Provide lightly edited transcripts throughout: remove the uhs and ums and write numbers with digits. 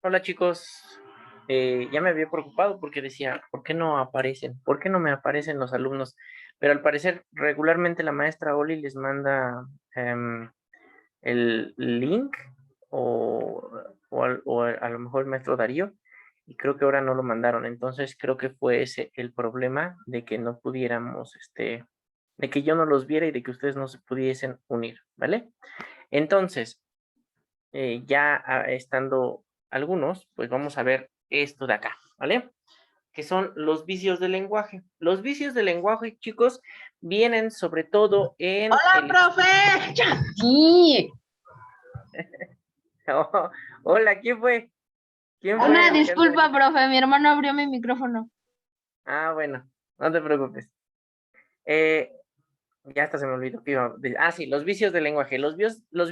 Hola chicos. Ya me había preocupado porque decía, ¿por qué no aparecen? ¿Por qué no me aparecen los alumnos? Pero al parecer regularmente la maestra Oli les manda el link o, o a lo mejor el maestro Darío y creo que ahora no lo mandaron. Entonces creo que fue ese el problema de que no pudiéramos, de que yo no los viera y de que ustedes no se pudiesen unir, ¿vale? Entonces, ya estando algunos, pues vamos a ver esto de acá, ¿vale? Que son los vicios del lenguaje. Los vicios del lenguaje, chicos, vienen sobre todo en ¡Hola, el... profe! ¡Ya sí! Oh, hola, ¿quién fue? ¿Quién fue Una el que anda disculpa, ahí? profe, mi hermano abrió mi micrófono. Bueno, no te preocupes. Eh, ya hasta se me olvidó que iba sí, los vicios del lenguaje. Los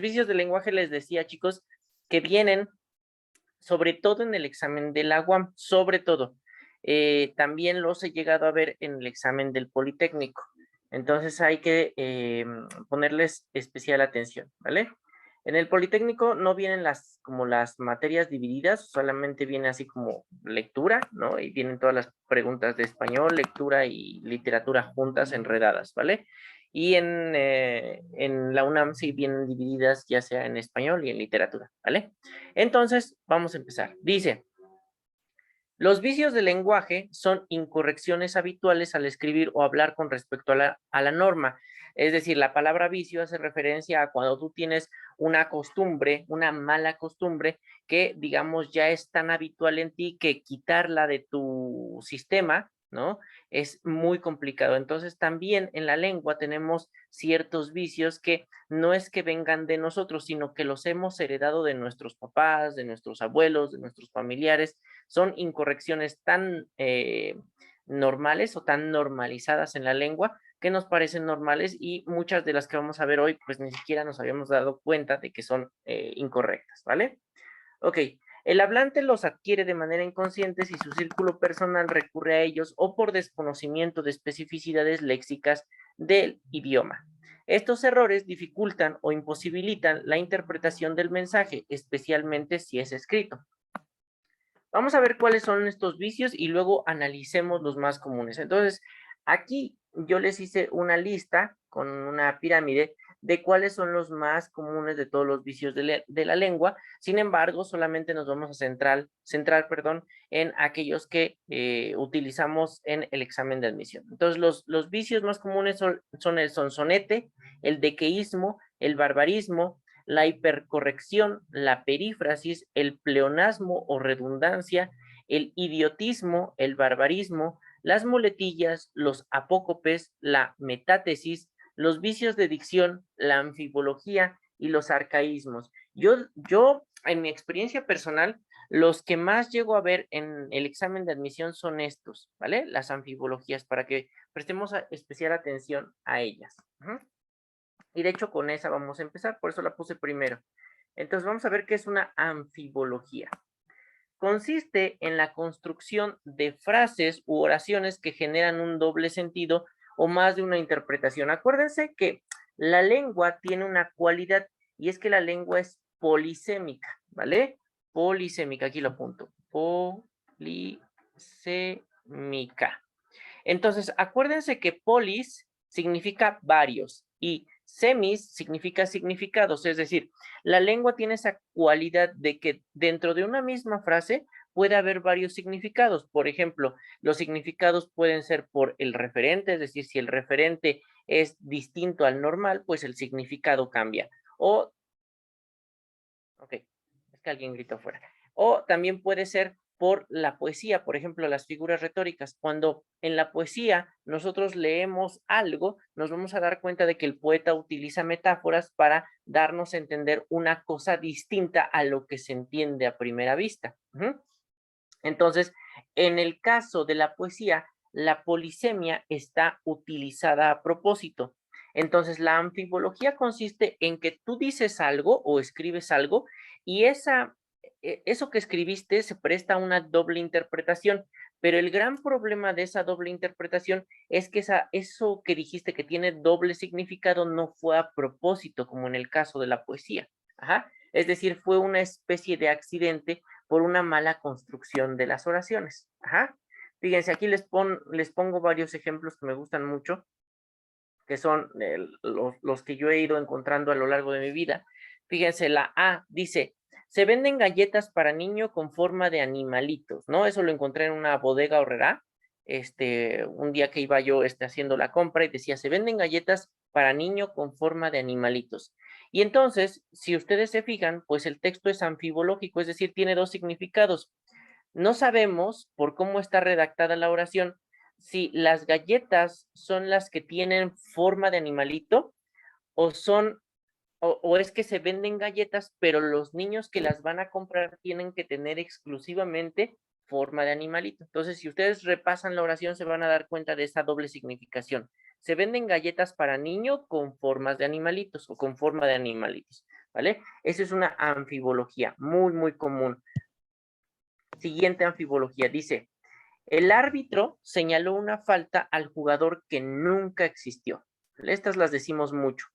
vicios del lenguaje les decía, chicos, que vienen sobre todo en el examen de la UAM, sobre todo. También los he llegado a ver en el examen del Politécnico. Entonces hay que ponerles especial atención, ¿vale? En el Politécnico no vienen como las materias divididas, solamente viene así como lectura, ¿no? Y vienen todas las preguntas de español, lectura y literatura juntas, enredadas, ¿vale? Y en la UNAM sí vienen divididas ya sea en español y en literatura, ¿vale? Entonces, vamos a empezar. Dice, los vicios del lenguaje son incorrecciones habituales al escribir o hablar con respecto a la norma. Es decir, la palabra vicio hace referencia a cuando tú tienes una costumbre, una mala costumbre, que digamos ya es tan habitual en ti que quitarla de tu sistema, ¿no? Es muy complicado. Entonces también en la lengua tenemos ciertos vicios que no es que vengan de nosotros, sino que los hemos heredado de nuestros papás, de nuestros abuelos, de nuestros familiares. Son incorrecciones tan normales o tan normalizadas en la lengua que nos parecen normales y muchas de las que vamos a ver hoy pues ni siquiera nos habíamos dado cuenta de que son incorrectas, ¿vale? Ok, el hablante los adquiere de manera inconsciente si su círculo personal recurre a ellos o por desconocimiento de especificidades léxicas del idioma. Estos errores dificultan o imposibilitan la interpretación del mensaje, especialmente si es escrito. Vamos a ver cuáles son estos vicios y luego analicemos los más comunes. Entonces, aquí yo les hice una lista con una pirámide de cuáles son los más comunes de todos los vicios de la lengua. Sin embargo, solamente nos vamos a centrar perdón, en aquellos que utilizamos en el examen de admisión. Entonces, los vicios más comunes son el sonsonete, el dequeísmo, el barbarismo, la hipercorrección, la perífrasis, el pleonasmo o redundancia, el idiotismo, el barbarismo, las muletillas, los apócopes, la metátesis, los vicios de dicción, la anfibología y los arcaísmos. Yo, en mi experiencia personal, los que más llego a ver en el examen de admisión son estos, ¿vale? Las anfibologías, para que prestemos especial atención a ellas. Y de hecho con esa vamos a empezar, por eso la puse primero. Entonces vamos a ver qué es una anfibología. Consiste en la construcción de frases u oraciones que generan un doble sentido o más de una interpretación. Acuérdense que la lengua tiene una cualidad y es que la lengua es polisémica, ¿vale? Polisémica, aquí lo apunto. Polisémica. Entonces, acuérdense que polis significa varios y semis significa significados, es decir, la lengua tiene esa cualidad de que dentro de una misma frase puede haber varios significados. Por ejemplo, los significados pueden ser por el referente, es decir, si el referente es distinto al normal, pues el significado cambia. O, ok, es que alguien gritó fuera. O también puede ser por la poesía, por ejemplo, las figuras retóricas. Cuando en la poesía nosotros leemos algo, nos vamos a dar cuenta de que el poeta utiliza metáforas para darnos a entender una cosa distinta a lo que se entiende a primera vista. Entonces, en el caso de la poesía, la polisemia está utilizada a propósito. Entonces, la anfibología consiste en que tú dices algo o escribes algo y eso que escribiste se presta a una doble interpretación, pero el gran problema de esa doble interpretación es que eso que dijiste que tiene doble significado no fue a propósito, como en el caso de la poesía. Ajá. Es decir, fue una especie de accidente por una mala construcción de las oraciones. Ajá. Fíjense, aquí les pongo varios ejemplos que me gustan mucho, que son los que yo he ido encontrando a lo largo de mi vida. Fíjense, la A dice, se venden galletas para niño con forma de animalitos, ¿no? Eso lo encontré en una bodega horrera, un día que iba yo haciendo la compra y decía, se venden galletas para niño con forma de animalitos. Y entonces, si ustedes se fijan, pues el texto es anfibológico, es decir, tiene dos significados. No sabemos, por cómo está redactada la oración, si las galletas son las que tienen forma de animalito o son, o es que se venden galletas, pero los niños que las van a comprar tienen que tener exclusivamente forma de animalito. Entonces, si ustedes repasan la oración, se van a dar cuenta de esa doble significación. Se venden galletas para niño con formas de animalitos o con forma de animalitos, ¿vale? Esa es una anfibología muy, muy común. Siguiente anfibología, dice, el árbitro señaló una falta al jugador que nunca existió. Estas las decimos mucho.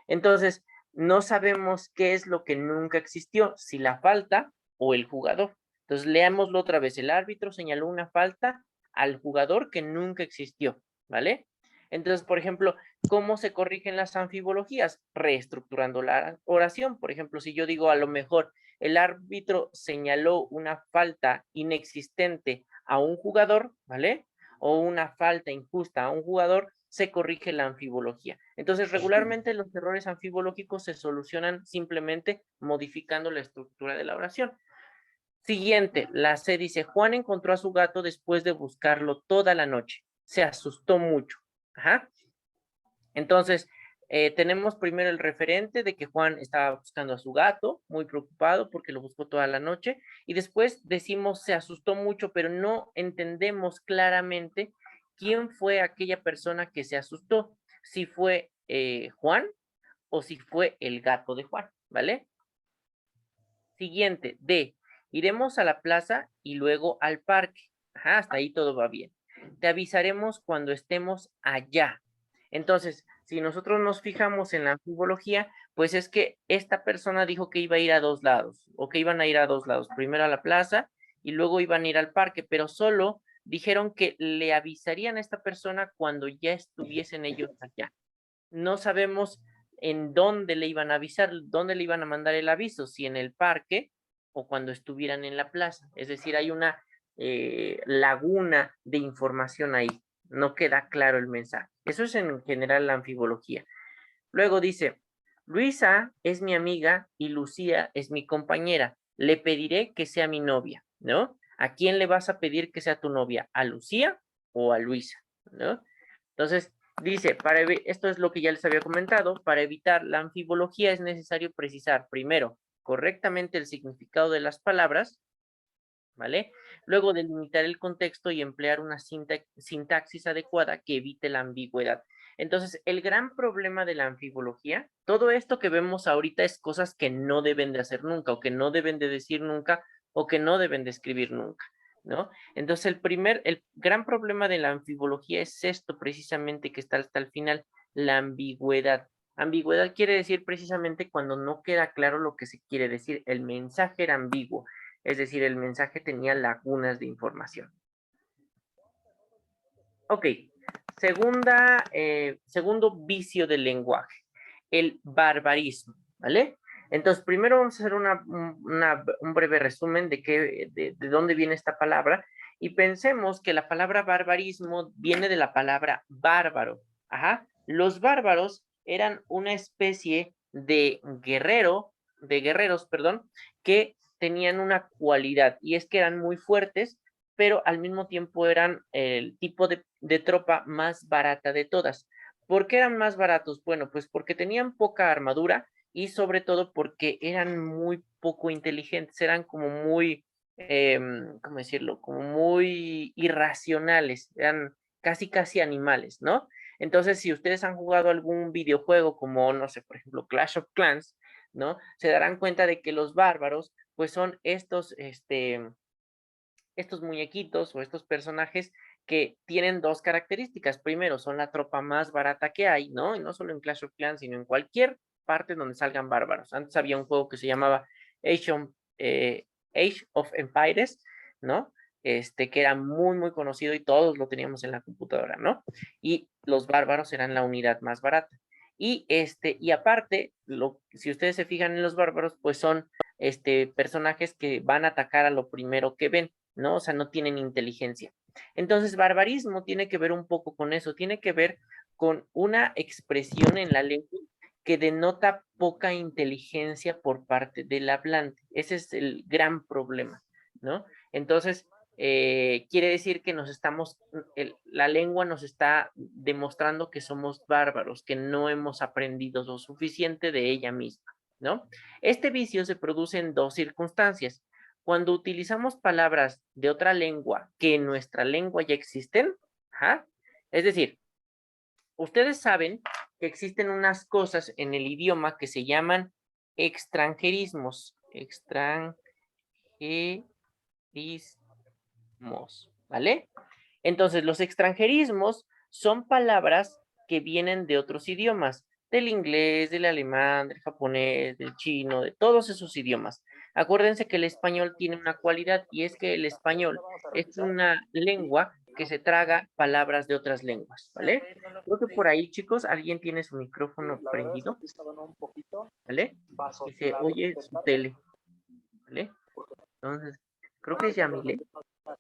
Entonces, no sabemos qué es lo que nunca existió, si la falta o el jugador. Entonces, leámoslo otra vez. El árbitro señaló una falta al jugador que nunca existió, ¿vale? Entonces, por ejemplo, ¿cómo se corrigen las anfibologías? Reestructurando la oración. Por ejemplo, si yo digo a lo mejor, el árbitro señaló una falta inexistente a un jugador, ¿vale? O una falta injusta a un jugador, se corrige la anfibología. Entonces, regularmente los errores anfibológicos se solucionan simplemente modificando la estructura de la oración. Siguiente, la C dice, Juan encontró a su gato después de buscarlo toda la noche. Se asustó mucho. Ajá. Entonces, tenemos primero el referente de que Juan estaba buscando a su gato, muy preocupado porque lo buscó toda la noche, y después decimos se asustó mucho, pero no entendemos claramente quién fue aquella persona que se asustó, si fue Juan o si fue el gato de Juan, ¿vale? Siguiente, D, iremos a la plaza y luego al parque. Ajá, hasta ahí todo va bien. Te avisaremos cuando estemos allá. Entonces, si nosotros nos fijamos en la anfibología, pues es que esta persona dijo que iba a ir a dos lados, o que iban a ir a dos lados, primero a la plaza y luego iban a ir al parque, pero solo dijeron que le avisarían a esta persona cuando ya estuviesen ellos allá. No sabemos en dónde le iban a avisar, dónde le iban a mandar el aviso, si en el parque o cuando estuvieran en la plaza. Es decir, hay una laguna de información ahí. No queda claro el mensaje. Eso es en general la anfibología. Luego dice, Luisa es mi amiga y Lucía es mi compañera. Le pediré que sea mi novia, ¿no? ¿A quién le vas a pedir que sea tu novia? ¿A Lucía o a Luisa? ¿No? Entonces, dice, esto es lo que ya les había comentado, para evitar la anfibología es necesario precisar primero correctamente el significado de las palabras, ¿vale? Luego delimitar el contexto y emplear una sintaxis adecuada que evite la ambigüedad. Entonces, el gran problema de la anfibología, todo esto que vemos ahorita es cosas que no deben de hacer nunca, o que no deben de decir nunca, o que no deben de escribir nunca, ¿no? Entonces, el gran problema de la anfibología es esto precisamente que está hasta el final, la ambigüedad. Ambigüedad quiere decir precisamente cuando no queda claro lo que se quiere decir, el mensaje era ambiguo, es decir, el mensaje tenía lagunas de información. Ok, segundo vicio del lenguaje, el barbarismo, ¿vale? Entonces, primero vamos a hacer un breve resumen de dónde viene esta palabra y pensemos que la palabra barbarismo viene de la palabra bárbaro. Ajá. Los bárbaros eran una especie de guerreros, perdón, que tenían una cualidad y es que eran muy fuertes, pero al mismo tiempo eran el tipo de tropa más barata de todas. ¿Por qué eran más baratos? Bueno, pues porque tenían poca armadura y sobre todo porque eran muy poco inteligentes, eran como muy, ¿cómo decirlo? Como muy irracionales, eran casi animales, ¿no? Entonces, si ustedes han jugado algún videojuego como, no sé, por ejemplo, Clash of Clans, ¿no? Se darán cuenta de que los bárbaros, pues son estos muñequitos o estos personajes que tienen dos características. Primero, son la tropa más barata que hay, ¿no? Y no solo en Clash of Clans, sino en cualquier parte donde salgan bárbaros. Antes había un juego que se llamaba Age of Empires, ¿no? Que era muy, muy conocido y todos lo teníamos en la computadora, ¿no? Y los bárbaros eran la unidad más barata. Y aparte, si ustedes se fijan en los bárbaros, pues son personajes que van a atacar a lo primero que ven, ¿no? O sea, no tienen inteligencia. Entonces, barbarismo tiene que ver un poco con eso, tiene que ver con una expresión en la lengua que denota poca inteligencia por parte del hablante. Ese es el gran problema, ¿no? Entonces, quiere decir que la lengua nos está demostrando que somos bárbaros, que no hemos aprendido lo suficiente de ella misma, ¿no? Este vicio se produce en dos circunstancias. Cuando utilizamos palabras de otra lengua que en nuestra lengua ya existen, ¿ajá? Es decir, ustedes saben que existen unas cosas en el idioma que se llaman extranjerismos. Extranjerismos, ¿vale? Entonces, los extranjerismos son palabras que vienen de otros idiomas, del inglés, del alemán, del japonés, del chino, de todos esos idiomas. Acuérdense que el español tiene una cualidad y es que el español es una lengua que se traga palabras de otras lenguas, ¿vale? Creo que por ahí, chicos, alguien tiene su micrófono prendido, ¿vale? Y se oye su tele, ¿vale? Entonces, creo que es Yamile. La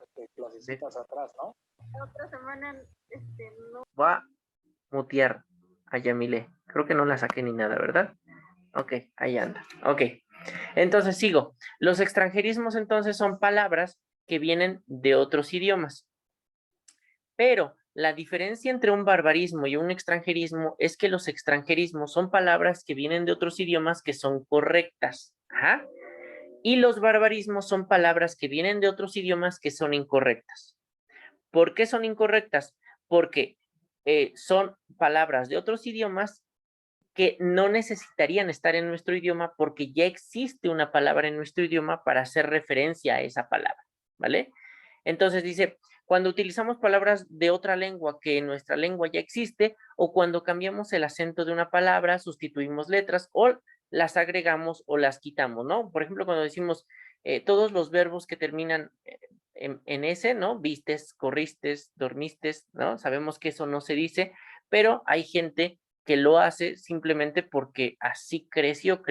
otra semana, no. Voy a mutear a Yamile. Creo que no la saqué ni nada, ¿verdad? Ok, ahí anda. Ok. Entonces sigo. Los extranjerismos entonces son palabras que vienen de otros idiomas. Pero la diferencia entre un barbarismo y un extranjerismo es que los extranjerismos son palabras que vienen de otros idiomas que son correctas. Ajá. Y los barbarismos son palabras que vienen de otros idiomas que son incorrectas. ¿Por qué son incorrectas? Porque son palabras de otros idiomas que no necesitarían estar en nuestro idioma porque ya existe una palabra en nuestro idioma para hacer referencia a esa palabra, ¿vale? Entonces dice, cuando utilizamos palabras de otra lengua que en nuestra lengua ya existe, o cuando cambiamos el acento de una palabra, sustituimos letras o las agregamos o las quitamos, ¿no? Por ejemplo, cuando decimos todos los verbos que terminan en ese, ¿no? Vistes, corristes, dormistes, ¿no? Sabemos que eso no se dice, pero hay gente que lo hace simplemente porque así creció,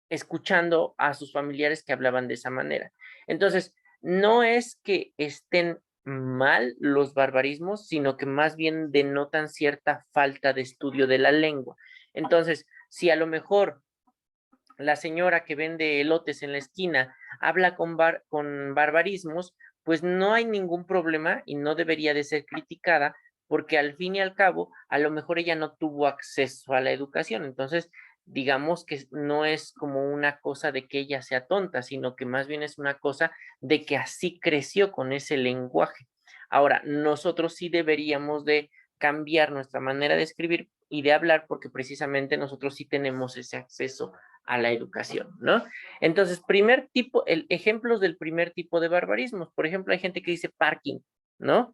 escuchando a sus familiares que hablaban de esa manera. Entonces, no es que estén mal los barbarismos, sino que más bien denotan cierta falta de estudio de la lengua. Entonces, si a lo mejor la señora que vende elotes en la esquina habla con barbarismos, pues no hay ningún problema y no debería de ser criticada porque al fin y al cabo, a lo mejor ella no tuvo acceso a la educación. Entonces, digamos que no es como una cosa de que ella sea tonta, sino que más bien es una cosa de que así creció con ese lenguaje. Ahora, nosotros sí deberíamos de cambiar nuestra manera de escribir y de hablar porque precisamente nosotros sí tenemos ese acceso a la educación, ¿no? Entonces, ejemplos del primer tipo de barbarismos. Por ejemplo, hay gente que dice parking, ¿no?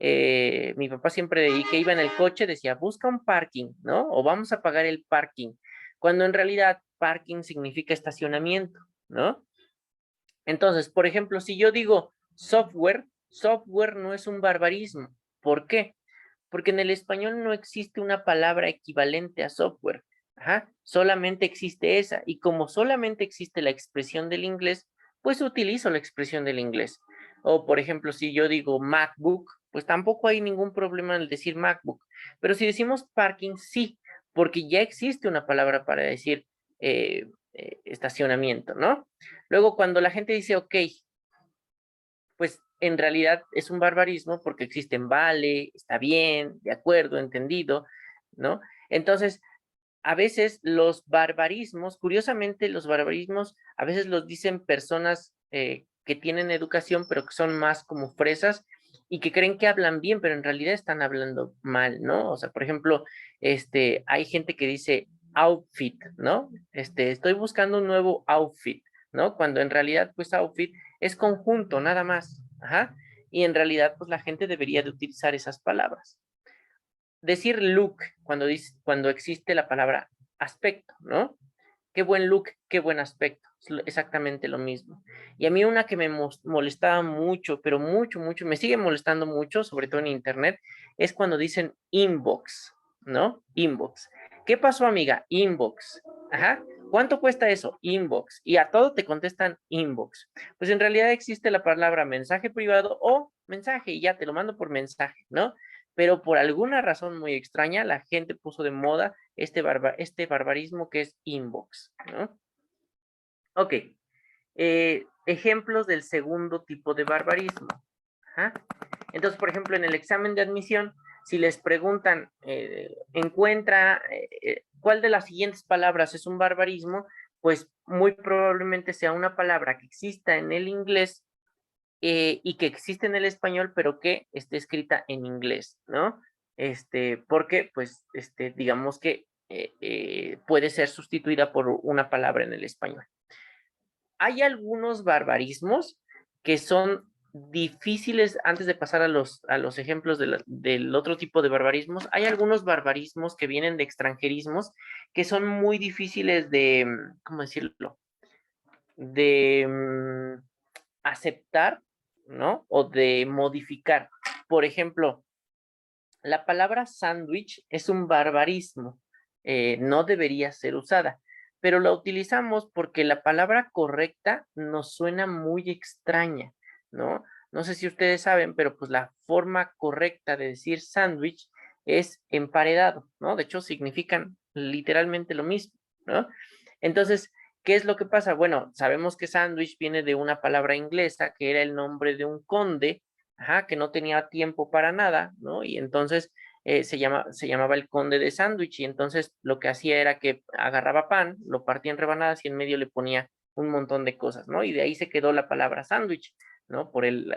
Mi papá siempre, y que iba en el coche, decía, busca un parking, ¿no? O vamos a pagar el parking, cuando en realidad parking significa estacionamiento, ¿no? Entonces, por ejemplo, si yo digo software no es un barbarismo. ¿Por qué? Porque en el español no existe una palabra equivalente a software. Ajá, solamente existe esa. Y como solamente existe la expresión del inglés, pues utilizo la expresión del inglés. O, por ejemplo, si yo digo MacBook, pues tampoco hay ningún problema en decir MacBook. Pero si decimos parking, sí, porque ya existe una palabra para decir estacionamiento, ¿no? Luego, cuando la gente dice, ok, pues en realidad es un barbarismo porque existen vale, está bien, de acuerdo, entendido, ¿no? Entonces, a veces los barbarismos, curiosamente los barbarismos a veces los dicen personas que tienen educación, pero que son más como fresas y que creen que hablan bien, pero en realidad están hablando mal, ¿no? O sea, por ejemplo, hay gente que dice outfit, ¿no? Estoy buscando un nuevo outfit, ¿no? Cuando en realidad, pues outfit es conjunto, nada más, ajá. Y en realidad, pues la gente debería de utilizar esas palabras. Decir look cuando existe la palabra aspecto, ¿no? Qué buen look, qué buen aspecto. exactamente lo mismo. Y a mí una que me molestaba mucho, pero mucho, mucho, me sigue molestando mucho, sobre todo en internet, es cuando dicen inbox, ¿no? Inbox. ¿Qué pasó, amiga? Inbox. Ajá. ¿Cuánto cuesta eso? Inbox. Y a todo te contestan inbox. Pues en realidad existe la palabra mensaje privado o mensaje y ya te lo mando por mensaje, ¿no? Pero por alguna razón muy extraña, la gente puso de moda este barbarismo que es inbox, ¿no? Ok. Ejemplos del segundo tipo de barbarismo. Ajá. Entonces, por ejemplo, en el examen de admisión, si les preguntan, encuentra cuál de las siguientes palabras es un barbarismo, pues muy probablemente sea una palabra que exista en el inglés y que existe en el español, pero que esté escrita en inglés, ¿no? Porque, pues, digamos que puede ser sustituida por una palabra en el español. Hay algunos barbarismos que son difíciles, antes de pasar a los ejemplos del otro tipo de barbarismos, hay algunos barbarismos que vienen de extranjerismos que son muy difíciles de, ¿cómo decirlo? De aceptar, ¿no? O de modificar. Por ejemplo, la palabra sándwich es un barbarismo, no debería ser usada, pero la utilizamos porque la palabra correcta nos suena muy extraña, ¿no? No sé si ustedes saben, pero pues la forma correcta de decir sándwich es emparedado, ¿no? De hecho, significan literalmente lo mismo, ¿no? Entonces, ¿qué es lo que pasa? Bueno, sabemos que sándwich viene de una palabra inglesa que era el nombre de un conde, ajá, que no tenía tiempo para nada, ¿no? Y entonces se llamaba el conde de sándwich y entonces lo que hacía era que agarraba pan, lo partía en rebanadas y en medio le ponía un montón de cosas, ¿no? Y de ahí se quedó la palabra sándwich, ¿no? Por el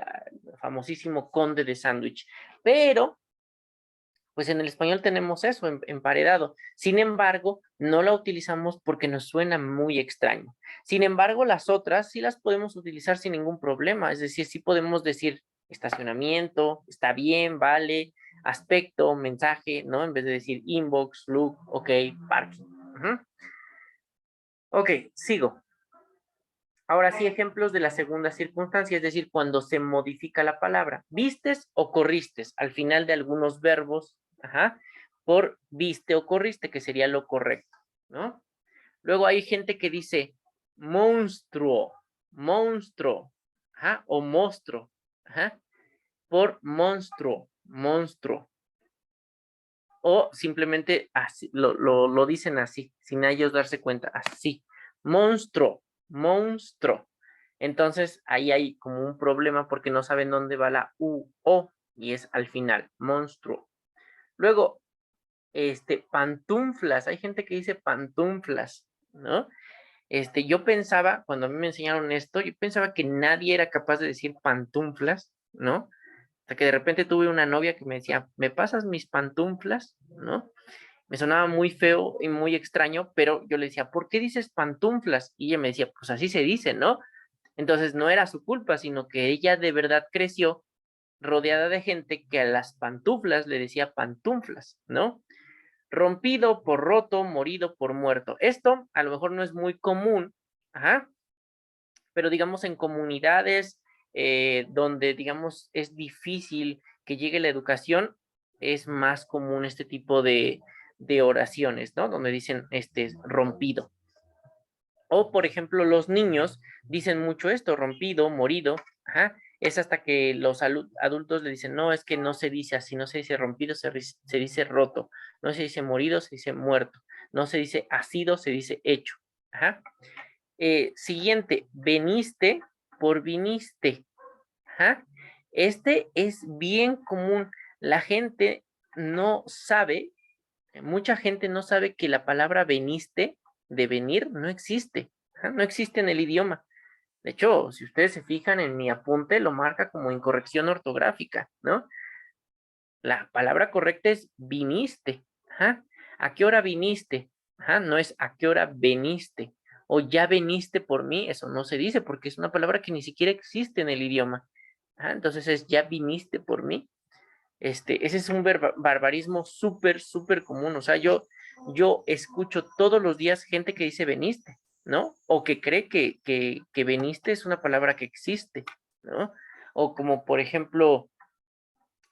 famosísimo conde de sándwich. Pero pues en el español tenemos eso emparedado. Sin embargo, no la utilizamos porque nos suena muy extraño. Sin embargo, las otras sí las podemos utilizar sin ningún problema. Es decir, sí podemos decir estacionamiento, está bien, vale, aspecto, mensaje, ¿no? En vez de decir inbox, look, ok, parking. Ok, sigo. Ahora sí, ejemplos de la segunda circunstancia, es decir, cuando se modifica la palabra. Vistes o corristes al final de algunos verbos, ajá, por viste o corriste, que sería lo correcto, ¿no? Luego hay gente que dice monstruo, monstruo, ajá, o monstruo, ajá, por monstruo, monstruo. O simplemente así, lo dicen así, sin ellos darse cuenta, así. Monstruo, monstruo. Entonces, ahí hay como un problema porque no saben dónde va la U, O, y es al final, monstruo. Luego, pantuflas, hay gente que dice pantuflas, ¿no? Yo pensaba, cuando a mí me enseñaron esto, yo pensaba que nadie era capaz de decir pantuflas, ¿no? Hasta que de repente tuve una novia que me decía, ¿me pasas mis pantuflas? ¿No? Me sonaba muy feo y muy extraño, pero yo le decía, ¿por qué dices pantuflas? Y ella me decía, pues así se dice, ¿no? Entonces no era su culpa, sino que ella de verdad creció rodeada de gente que a las pantuflas le decía pantuflas, ¿no? Rompido por roto, morido por muerto. Esto a lo mejor no es muy común, ajá, pero digamos en comunidades donde digamos es difícil que llegue la educación, es más común este tipo de oraciones, ¿no? Donde dicen rompido. O, por ejemplo, los niños dicen mucho esto, rompido, morido, ajá. Es hasta que los adultos le dicen, no, es que no se dice así, no se dice rompido, se dice roto, no se dice morido, se dice muerto, no se dice asido, se dice hecho, ajá. Siguiente, veniste por viniste, ajá. Este es bien común, la gente no sabe, mucha gente no sabe que la palabra veniste, de venir, no existe, ajá, no existe en el idioma. De hecho, si ustedes se fijan en mi apunte, lo marca como incorrección ortográfica, ¿no? La palabra correcta es viniste, ajá. ¿A qué hora viniste? Ajá, no es a qué hora veniste o ya veniste por mí, eso no se dice porque es una palabra que ni siquiera existe en el idioma. Ajá, entonces es ya viniste por mí. Ese es un barbarismo súper, súper común. O sea, yo escucho todos los días gente que dice veniste, ¿no? O que cree que veniste es una palabra que existe, ¿no? O como, por ejemplo,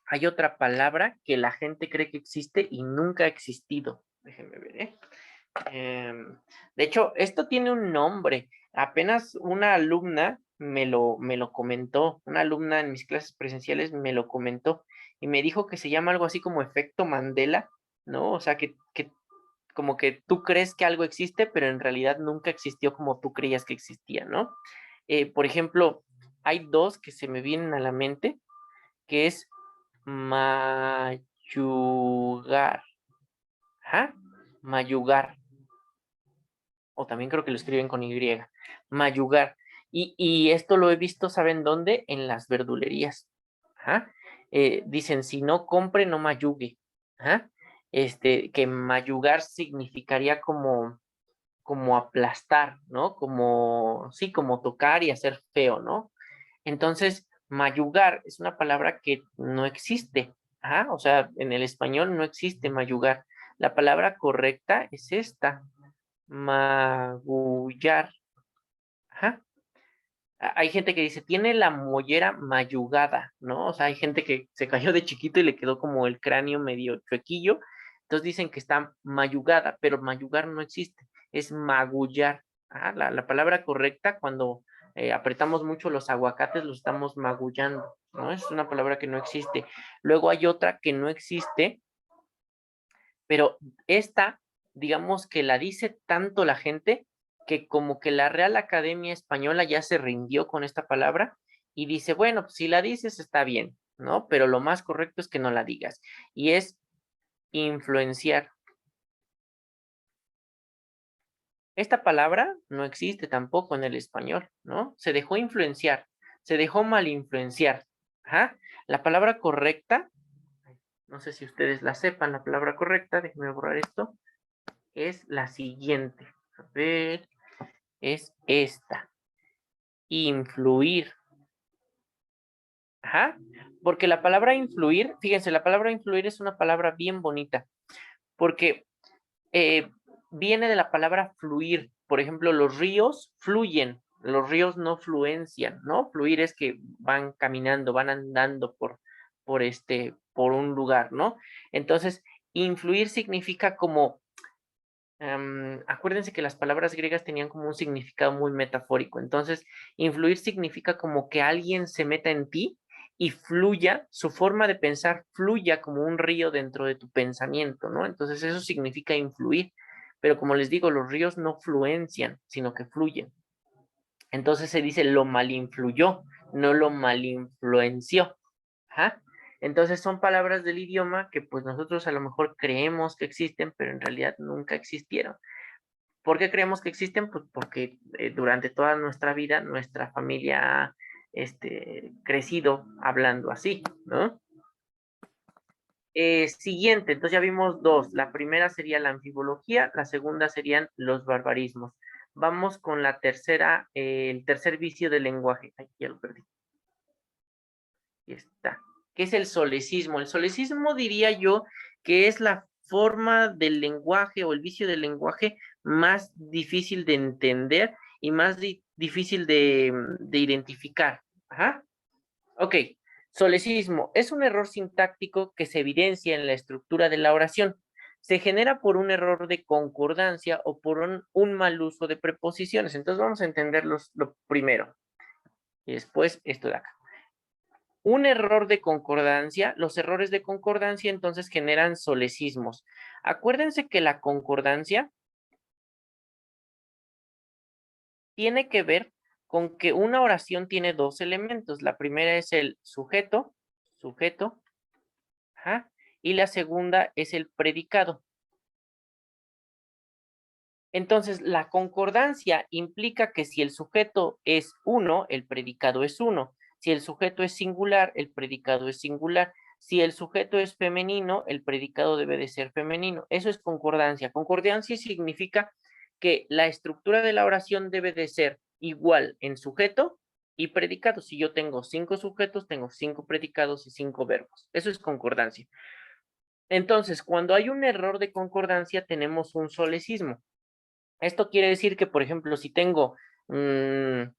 hay otra palabra que la gente cree que existe y nunca ha existido. Déjenme ver, ¿eh? De hecho, esto tiene un nombre. Apenas una alumna me lo comentó, una alumna en mis clases presenciales me lo comentó y me dijo que se llama algo así como efecto Mandela, ¿no? O sea, que como que tú crees que algo existe, pero en realidad nunca existió como tú creías que existía, ¿no? Por ejemplo, hay dos que se me vienen a la mente, que es mayugar, ajá, mayugar, o también creo que lo escriben con Y, mayugar. Y esto lo he visto, ¿saben dónde? En las verdulerías. Ajá. Dicen, si no compre, no mayugue. Ajá. Que mayugar significaría como aplastar, ¿no? Como, sí, como tocar y hacer feo, ¿no? Entonces, mayugar es una palabra que no existe. Ajá. O sea, en el español no existe mayugar. La palabra correcta es esta, magullar. Ajá. Hay gente que dice, tiene la mollera mayugada, ¿no? O sea, hay gente que se cayó de chiquito y le quedó como el cráneo medio chuequillo. Entonces dicen que está mayugada, pero mayugar no existe, es magullar. La palabra correcta cuando apretamos mucho los aguacates los estamos magullando, ¿no? Es una palabra que no existe. Luego hay otra que no existe, pero esta, digamos que la dice tanto la gente que como que la Real Academia Española ya se rindió con esta palabra y dice, bueno, pues si la dices está bien, ¿no? Pero lo más correcto es que no la digas. Y es influenciar. Esta palabra no existe tampoco en el español, ¿no? Se dejó influenciar, se dejó mal influenciar. Ajá. La palabra correcta, no sé si ustedes la sepan, la palabra correcta, déjenme borrar esto, es la siguiente. A ver, es esta. Influir. Ajá. Porque la palabra influir, fíjense, la palabra influir es una palabra bien bonita, porque eh, viene de la palabra fluir. Por ejemplo, los ríos fluyen, los ríos no fluencian, ¿no? Fluir es que van caminando, van andando por un lugar, ¿no? Entonces, influir significa como acuérdense que las palabras griegas tenían como un significado muy metafórico. Entonces, influir significa como que alguien se meta en ti y fluya, su forma de pensar fluya como un río dentro de tu pensamiento, ¿no? Entonces, eso significa influir. Pero como les digo, los ríos no fluencian, sino que fluyen. Entonces se dice lo malinfluyó, no lo malinfluenció. Ajá. Entonces son palabras del idioma que pues nosotros a lo mejor creemos que existen, pero en realidad nunca existieron. ¿Por qué creemos que existen? Pues porque durante toda nuestra vida nuestra familia ha crecido hablando así, ¿no? Siguiente, entonces ya vimos dos. La primera sería la anfibología, la segunda serían los barbarismos. Vamos con la tercera, el tercer vicio del lenguaje. Ay, ya lo perdí. Aquí está. ¿Qué es el solecismo? El solecismo diría yo que es la forma del lenguaje o el vicio del lenguaje más difícil de entender y más difícil de identificar. Ajá. Ok. Solecismo es un error sintáctico que se evidencia en la estructura de la oración. Se genera por un error de concordancia o por un mal uso de preposiciones. Entonces vamos a entender lo primero y después esto de acá. Un error de concordancia, los errores de concordancia entonces generan solecismos. Acuérdense que la concordancia tiene que ver con que una oración tiene dos elementos. La primera es el sujeto, ajá, y la segunda es el predicado. Entonces, la concordancia implica que si el sujeto es uno, el predicado es uno. Si el sujeto es singular, el predicado es singular. Si el sujeto es femenino, el predicado debe de ser femenino. Eso es concordancia. Concordancia significa que la estructura de la oración debe de ser igual en sujeto y predicado. Si yo tengo 5 sujetos, tengo 5 predicados y 5 verbos. Eso es concordancia. Entonces, cuando hay un error de concordancia, tenemos un solecismo. Esto quiere decir que, por ejemplo, si tengo un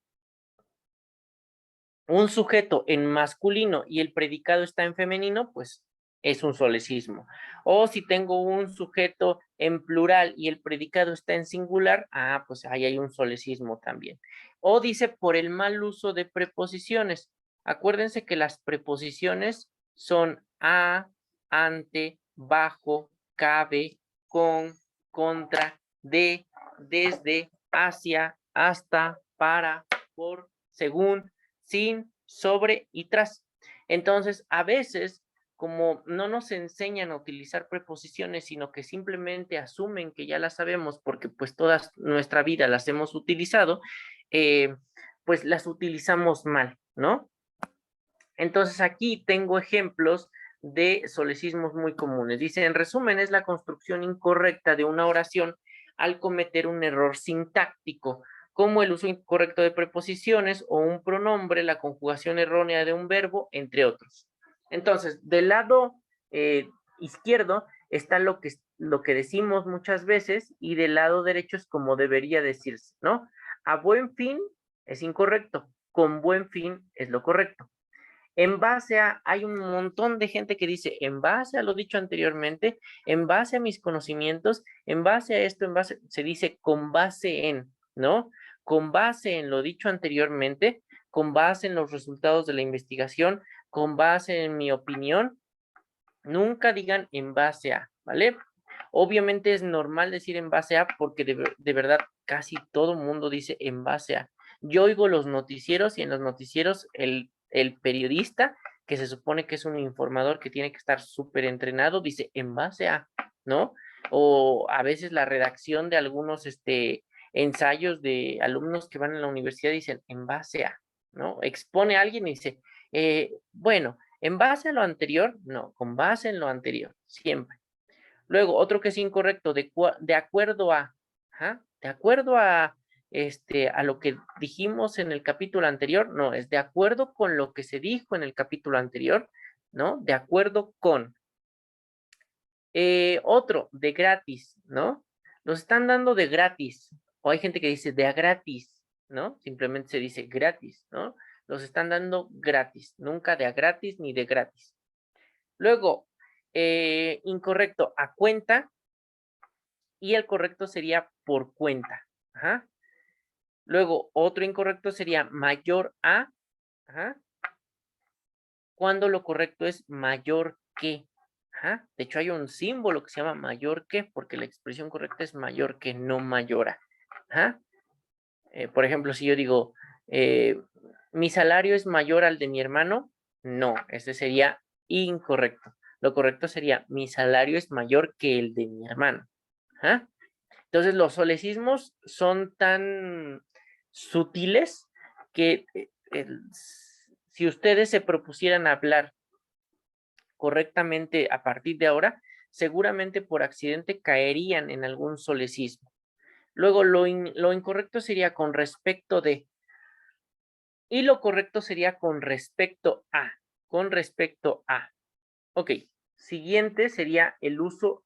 sujeto en masculino y el predicado está en femenino, pues es un solecismo. O si tengo un sujeto en plural y el predicado está en singular, pues ahí hay un solecismo también. O dice por el mal uso de preposiciones. Acuérdense que las preposiciones son a, ante, bajo, cabe, con, contra, de, desde, hacia, hasta, para, por, según, sin, sobre y tras. Entonces, a veces, como no nos enseñan a utilizar preposiciones, sino que simplemente asumen que ya las sabemos porque pues toda nuestra vida las hemos utilizado, pues las utilizamos mal, ¿no? Entonces aquí tengo ejemplos de solecismos muy comunes. Dice, en resumen, es la construcción incorrecta de una oración al cometer un error sintáctico, como el uso incorrecto de preposiciones o un pronombre, la conjugación errónea de un verbo, entre otros. Entonces, del lado izquierdo está lo que decimos muchas veces y del lado derecho es como debería decirse, ¿no? A buen fin es incorrecto, con buen fin es lo correcto. En base a, hay un montón de gente que dice, en base a lo dicho anteriormente, en base a mis conocimientos, en base a esto, se dice con base en, ¿no? Con base en lo dicho anteriormente, con base en los resultados de la investigación, con base en mi opinión, nunca digan en base a, ¿vale? Obviamente es normal decir en base a porque de verdad casi todo mundo dice en base a. Yo oigo los noticieros y en los noticieros el periodista, que se supone que es un informador que tiene que estar súper entrenado, dice en base a, ¿no? O a veces la redacción de algunos ensayos de alumnos que van a la universidad dicen en base a, ¿no? Expone a alguien y dice, bueno, en base a lo anterior, no, con base en lo anterior, siempre. Luego, otro que es incorrecto, de acuerdo a, de acuerdo a lo que dijimos en el capítulo anterior, no, es de acuerdo con lo que se dijo en el capítulo anterior, ¿no? De acuerdo con. Otro, de gratis, ¿no? Nos están dando de gratis, o hay gente que dice de a gratis, ¿no? Simplemente se dice gratis, ¿no? Los están dando gratis, nunca de a gratis ni de gratis. Luego, incorrecto, a cuenta, y el correcto sería por cuenta. Ajá. Luego, otro incorrecto sería mayor a, ajá, cuando lo correcto es mayor que. Ajá. De hecho, hay un símbolo que se llama mayor que, porque la expresión correcta es mayor que, no mayor a. Ajá. Por ejemplo, si yo digo, mi salario es mayor al de mi hermano, no, ese sería incorrecto. Lo correcto sería, mi salario es mayor que el de mi hermano. ¿Ah? Entonces, los solecismos son tan sutiles que si ustedes se propusieran hablar correctamente a partir de ahora, seguramente por accidente caerían en algún solecismo. Luego, lo incorrecto sería con respecto de, y lo correcto sería con respecto a, con respecto a. Ok, siguiente sería el uso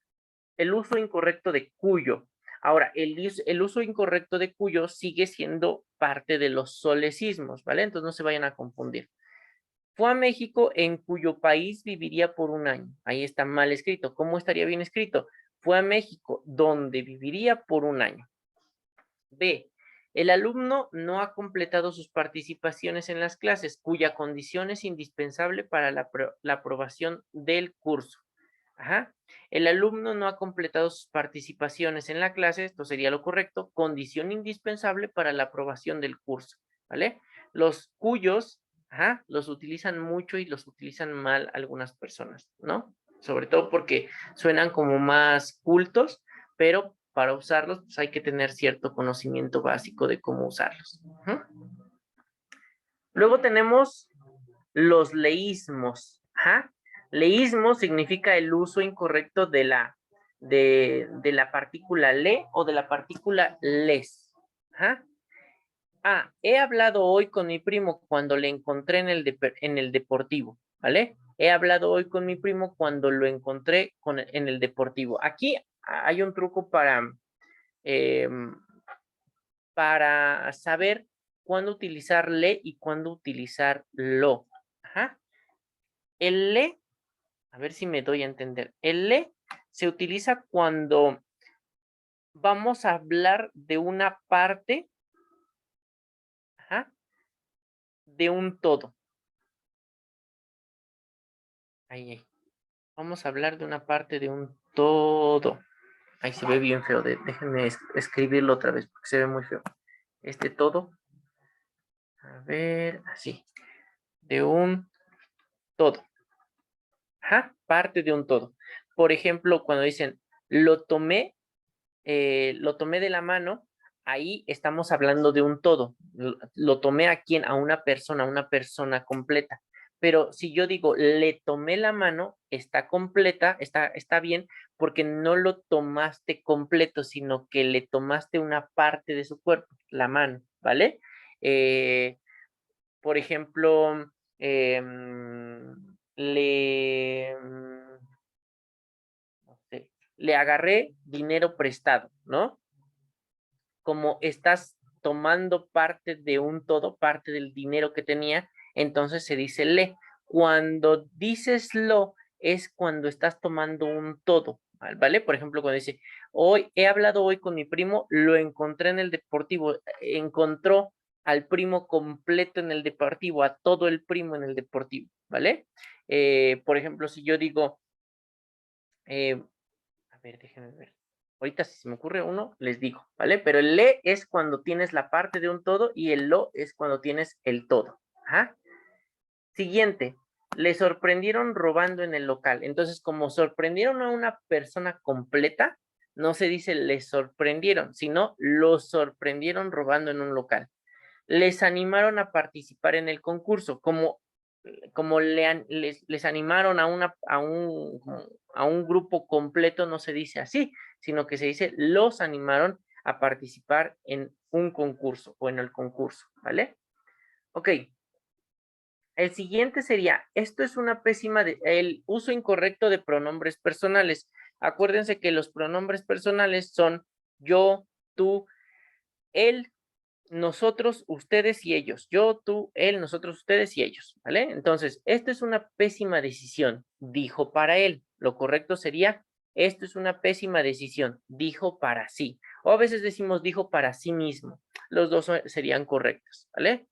incorrecto de cuyo. Ahora, el uso incorrecto de cuyo sigue siendo parte de los solecismos, ¿vale? Entonces no se vayan a confundir. Fue a México en cuyo país viviría por un año. Ahí está mal escrito. ¿Cómo estaría bien escrito? Fue a México donde viviría por un año. B. El alumno no ha completado sus participaciones en las clases, cuya condición es indispensable para la aprobación del curso. Ajá. El alumno no ha completado sus participaciones en la clase, esto sería lo correcto, condición indispensable para la aprobación del curso, ¿vale? Los cuyos, los utilizan mucho y los utilizan mal algunas personas, ¿no? Sobre todo porque suenan como más cultos, pero para usarlos pues hay que tener cierto conocimiento básico de cómo usarlos. Luego tenemos los leísmos. Leísmo significa el uso incorrecto de la partícula le o de la partícula les. He hablado hoy con mi primo cuando le encontré en el deportivo, ¿vale? He hablado hoy con mi primo cuando lo encontré en el deportivo. Aquí hay un truco para para saber cuándo utilizar le y cuándo utilizar lo. Ajá. El le, a ver si me doy a entender. El le se utiliza cuando vamos a hablar de una parte, ajá, de un todo. Ahí. Vamos a hablar de una parte de un todo. Ahí se ve bien feo. Déjenme escribirlo otra vez porque se ve muy feo. Este todo. A ver, así. De un todo. Ajá, parte de un todo. Por ejemplo, cuando dicen lo tomé de la mano, ahí estamos hablando de un todo. Lo tomé a quién, a una persona completa. Pero si yo digo le tomé la mano, está completa, está bien, porque no lo tomaste completo, sino que le tomaste una parte de su cuerpo, la mano, ¿vale? Por ejemplo, no sé, le agarré dinero prestado, ¿no? Como estás tomando parte de un todo, parte del dinero que tenía, entonces se dice le. Cuando dices lo, es cuando estás tomando un todo, ¿vale? Por ejemplo, cuando dice, he hablado hoy con mi primo, lo encontré en el deportivo, encontró al primo completo en el deportivo, a todo el primo en el deportivo, ¿vale? Por ejemplo, si yo digo, a ver, déjenme ver. Ahorita si se me ocurre uno, les digo, ¿vale? Pero el le es cuando tienes la parte de un todo y el lo es cuando tienes el todo. Ajá. Siguiente, le sorprendieron robando en el local. Entonces, como sorprendieron a una persona completa, no se dice le sorprendieron, sino lo sorprendieron robando en un local. Les animaron a participar en el concurso, como les animaron a un grupo completo, no se dice así, sino que se dice los animaron a participar en un concurso o en el concurso, ¿vale? Ok. El siguiente sería, esto es una el uso incorrecto de pronombres personales. Acuérdense que los pronombres personales son yo, tú, él, nosotros, ustedes y ellos. Yo, tú, él, nosotros, ustedes y ellos, ¿vale? Entonces, esto es una pésima decisión, dijo para él. Lo correcto sería, esto es una pésima decisión, dijo para sí. O a veces decimos, dijo para sí mismo. Los dos serían correctos, ¿vale?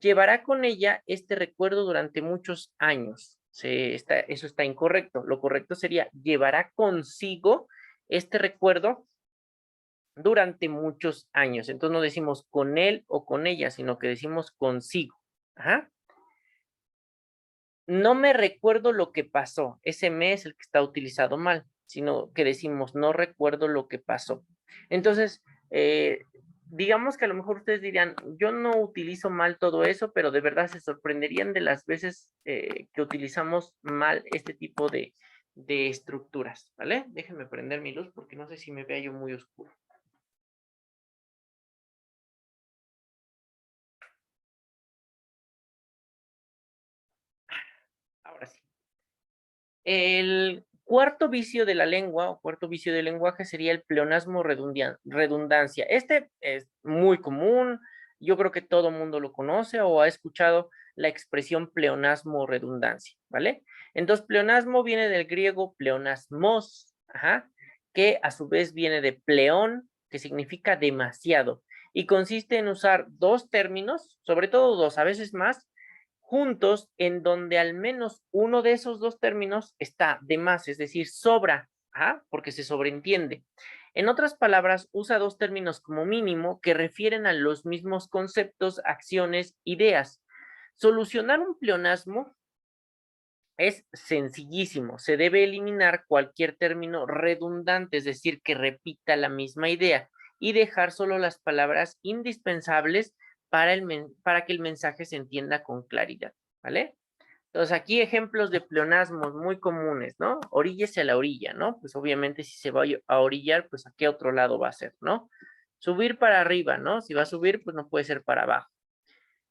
Llevará con ella este recuerdo durante muchos años. Eso está incorrecto. Lo correcto sería, llevará consigo este recuerdo durante muchos años. Entonces no decimos con él o con ella, sino que decimos consigo. Ajá. No me recuerdo lo que pasó. Ese me es el que está utilizado mal, sino que decimos no recuerdo lo que pasó. Entonces, digamos que a lo mejor ustedes dirían, yo no utilizo mal todo eso, pero de verdad se sorprenderían de las veces que utilizamos mal este tipo de estructuras, ¿vale? Déjenme prender mi luz porque no sé si me vea yo muy oscuro. Ahora sí. El cuarto vicio de la lengua o cuarto vicio del lenguaje sería el pleonasmo redundancia. Este es muy común, yo creo que todo mundo lo conoce o ha escuchado la expresión pleonasmo redundancia, ¿vale? Entonces, pleonasmo viene del griego pleonasmos, ajá, que a su vez viene de pleón, que significa demasiado, y consiste en usar dos términos, sobre todo dos, a veces más, juntos en donde al menos uno de esos dos términos está de más, es decir, sobra, porque se sobreentiende. En otras palabras, usa dos términos como mínimo que refieren a los mismos conceptos, acciones, ideas. Solucionar un pleonasmo es sencillísimo. Se debe eliminar cualquier término redundante, es decir, que repita la misma idea, y dejar solo las palabras indispensables para que el mensaje se entienda con claridad, ¿vale? Entonces, aquí ejemplos de pleonasmos muy comunes, ¿no? Oríllese a la orilla, ¿no? Pues obviamente si se va a orillar, pues a qué otro lado va a ser, ¿no? Subir para arriba, ¿no? Si va a subir, pues no puede ser para abajo.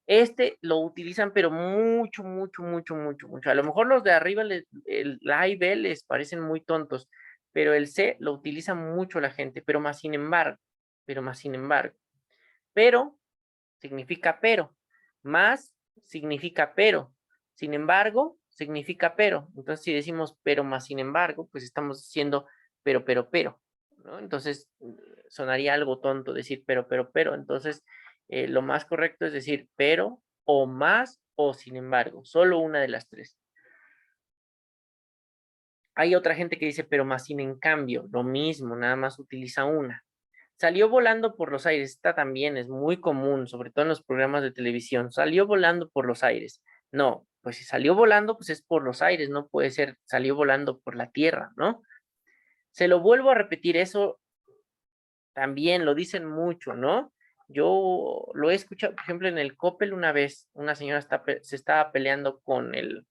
Este lo utilizan, pero mucho, mucho, mucho, mucho, mucho. A lo mejor los de arriba, el A y B les parecen muy tontos, pero el C lo utiliza mucho la gente, pero más sin embargo, pero significa pero, más significa pero, sin embargo significa pero. Entonces si decimos pero más sin embargo, pues estamos diciendo pero, ¿no? Entonces sonaría algo tonto decir pero. Entonces lo más correcto es decir pero o más o sin embargo, solo una de las tres. Hay otra gente que dice pero más sin en cambio, lo mismo, nada más utiliza una. Salió volando por los aires. Esta también es muy común, sobre todo en los programas de televisión. Salió volando por los aires. No, pues si salió volando, pues es por los aires, no puede ser salió volando por la tierra, ¿no? Se lo vuelvo a repetir, eso también lo dicen mucho, ¿no? Yo lo he escuchado, por ejemplo, en el Coppel una vez, una señora se estaba peleando con el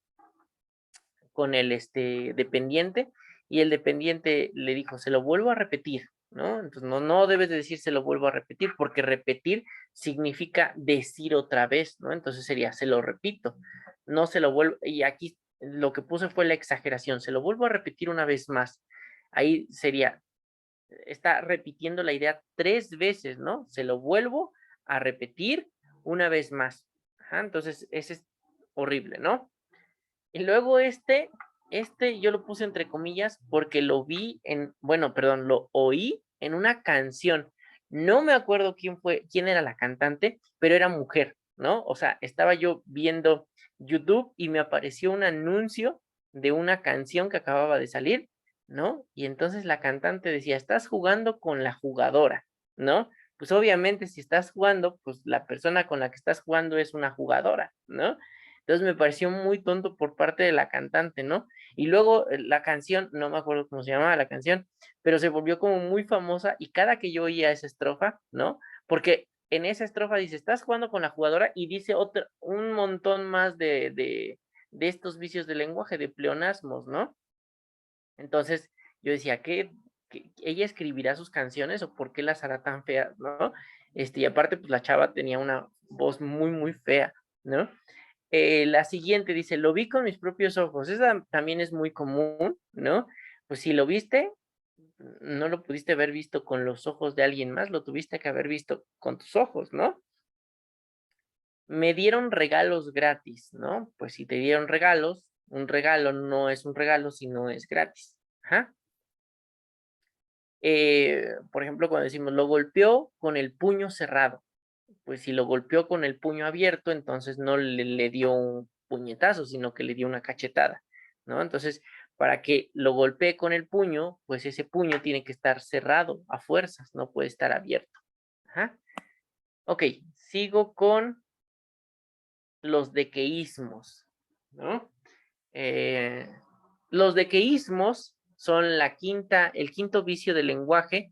dependiente y el dependiente le dijo, se lo vuelvo a repetir, ¿no? Entonces no debes de decir se lo vuelvo a repetir porque repetir significa decir otra vez, ¿no? Entonces sería se lo repito, no se lo vuelvo, y aquí lo que puse fue la exageración, se lo vuelvo a repetir una vez más. Ahí sería, está repitiendo la idea 3 veces, ¿no? Se lo vuelvo a repetir una vez más. Ajá, entonces ese es horrible, ¿no? Y luego yo lo puse entre comillas porque lo vi bueno, perdón, lo oí en una canción. No me acuerdo quién era la cantante, pero era mujer, ¿no? O sea, estaba yo viendo YouTube y me apareció un anuncio de una canción que acababa de salir, ¿no? Y entonces la cantante decía, estás jugando con la jugadora, ¿no? Pues obviamente si estás jugando, pues la persona con la que estás jugando es una jugadora, ¿no? Entonces me pareció muy tonto por parte de la cantante, ¿no? Y luego la canción, no me acuerdo cómo se llamaba la canción, pero se volvió como muy famosa y cada que yo oía esa estrofa, ¿no? Porque en esa estrofa dice, estás jugando con la jugadora y dice un montón más de estos vicios de lenguaje, de pleonasmos, ¿no? Entonces yo decía, ella escribirá sus canciones o por qué las hará tan feas, ¿no? Y aparte, pues la chava tenía una voz muy, muy fea, ¿no? La siguiente dice, lo vi con mis propios ojos. Esa también es muy común, ¿no? Pues si lo viste, no lo pudiste haber visto con los ojos de alguien más, lo tuviste que haber visto con tus ojos, ¿no? Me dieron regalos gratis, ¿no? Pues si te dieron regalos, un regalo no es un regalo si no es gratis. Ajá. Por ejemplo, cuando decimos, lo golpeó con el puño cerrado. Pues si lo golpeó con el puño abierto, entonces no le dio un puñetazo, sino que le dio una cachetada, ¿no? Entonces, para que lo golpee con el puño, pues ese puño tiene que estar cerrado a fuerzas, no puede estar abierto. Ajá. Ok, sigo con los dequeísmos, ¿no? Eh, los dequeísmos son el quinto vicio del lenguaje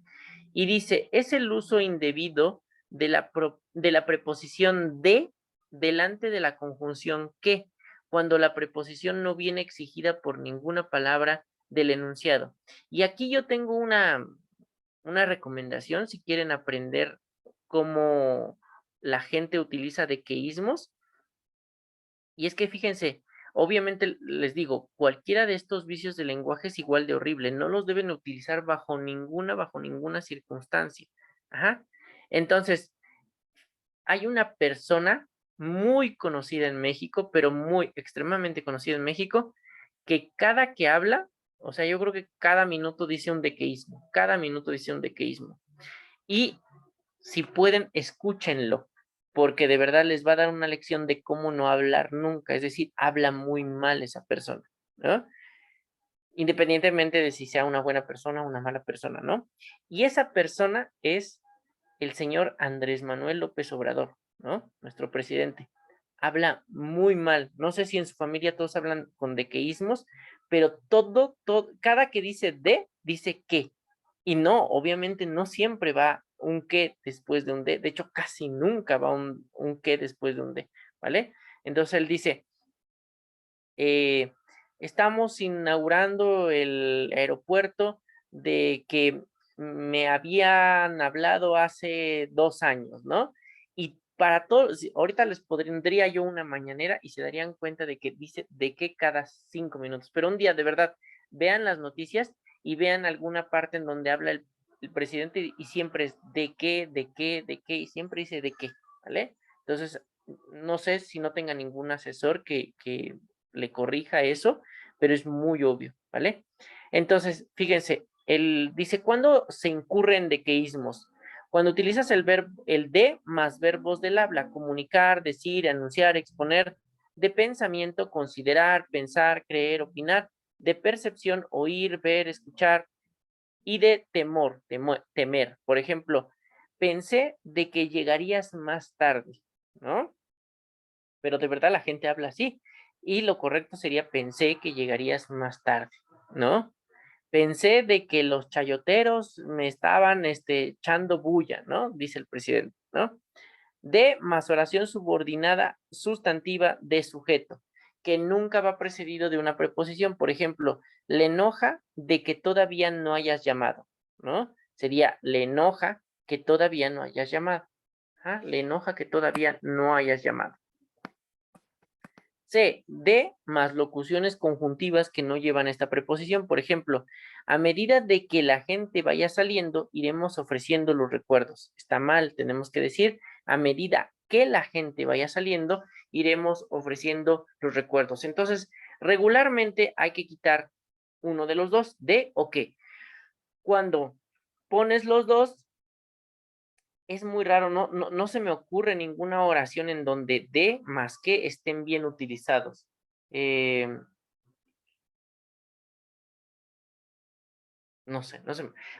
y dice, es el uso indebido de la preposición de delante de la conjunción que, cuando la preposición no viene exigida por ninguna palabra del enunciado. Y aquí yo tengo una recomendación si quieren aprender cómo la gente utiliza dequeísmos. Y es que fíjense, obviamente les digo, cualquiera de estos vicios de lenguaje es igual de horrible, no los deben utilizar bajo ninguna circunstancia. Ajá. Entonces, hay una persona muy conocida en México, pero muy extremadamente conocida en México, que cada que habla, o sea, yo creo que cada minuto dice un dequeísmo, cada minuto dice un dequeísmo. Y si pueden, escúchenlo, porque de verdad les va a dar una lección de cómo no hablar nunca, es decir, habla muy mal esa persona, ¿no? Independientemente de si sea una buena persona o una mala persona, ¿no? Y esa persona es el señor Andrés Manuel López Obrador, ¿no? Nuestro presidente. Habla muy mal. No sé si en su familia todos hablan con dequeísmos, pero cada que dice dice que. Y no, obviamente no siempre va un que después de un de. De hecho, casi nunca va un que después de un de, ¿vale? Entonces él dice, eh, estamos inaugurando el aeropuerto de que me habían hablado hace 2 años, ¿no? Y para todos, ahorita les pondría yo una mañanera y se darían cuenta de que dice de que cada 5 minutos, pero un día de verdad vean las noticias y vean alguna parte en donde habla el presidente y siempre es de qué, y siempre dice de qué, ¿vale? Entonces, no sé si no tenga ningún asesor que le corrija eso, pero es muy obvio, ¿vale? Entonces, fíjense, él dice, ¿cuándo se incurre en dequeísmos? Cuando utilizas el verbo, el de más verbos del habla, comunicar, decir, anunciar, exponer, de pensamiento, considerar, pensar, creer, opinar, de percepción, oír, ver, escuchar, y de temor, temer. Por ejemplo, pensé de que llegarías más tarde, ¿no? Pero de verdad la gente habla así. Y lo correcto sería pensé que llegarías más tarde, ¿no? Pensé de que los chayoteros me estaban echando bulla, ¿no? Dice el presidente, ¿no? De más oración subordinada sustantiva de sujeto, que nunca va precedido de una preposición. Por ejemplo, le enoja de que todavía no hayas llamado, ¿no? Sería le enoja que todavía no hayas llamado. ¿Ah? Le enoja que todavía no hayas llamado. C, de más locuciones conjuntivas que no llevan esta preposición. Por ejemplo, a medida de que la gente vaya saliendo, iremos ofreciendo los recuerdos. Está mal, tenemos que decir, a medida que la gente vaya saliendo, iremos ofreciendo los recuerdos. Entonces, regularmente hay que quitar uno de los dos, de o que. Cuando pones los dos, es muy raro, no se me ocurre ninguna oración en donde de más que estén bien utilizados. No sé.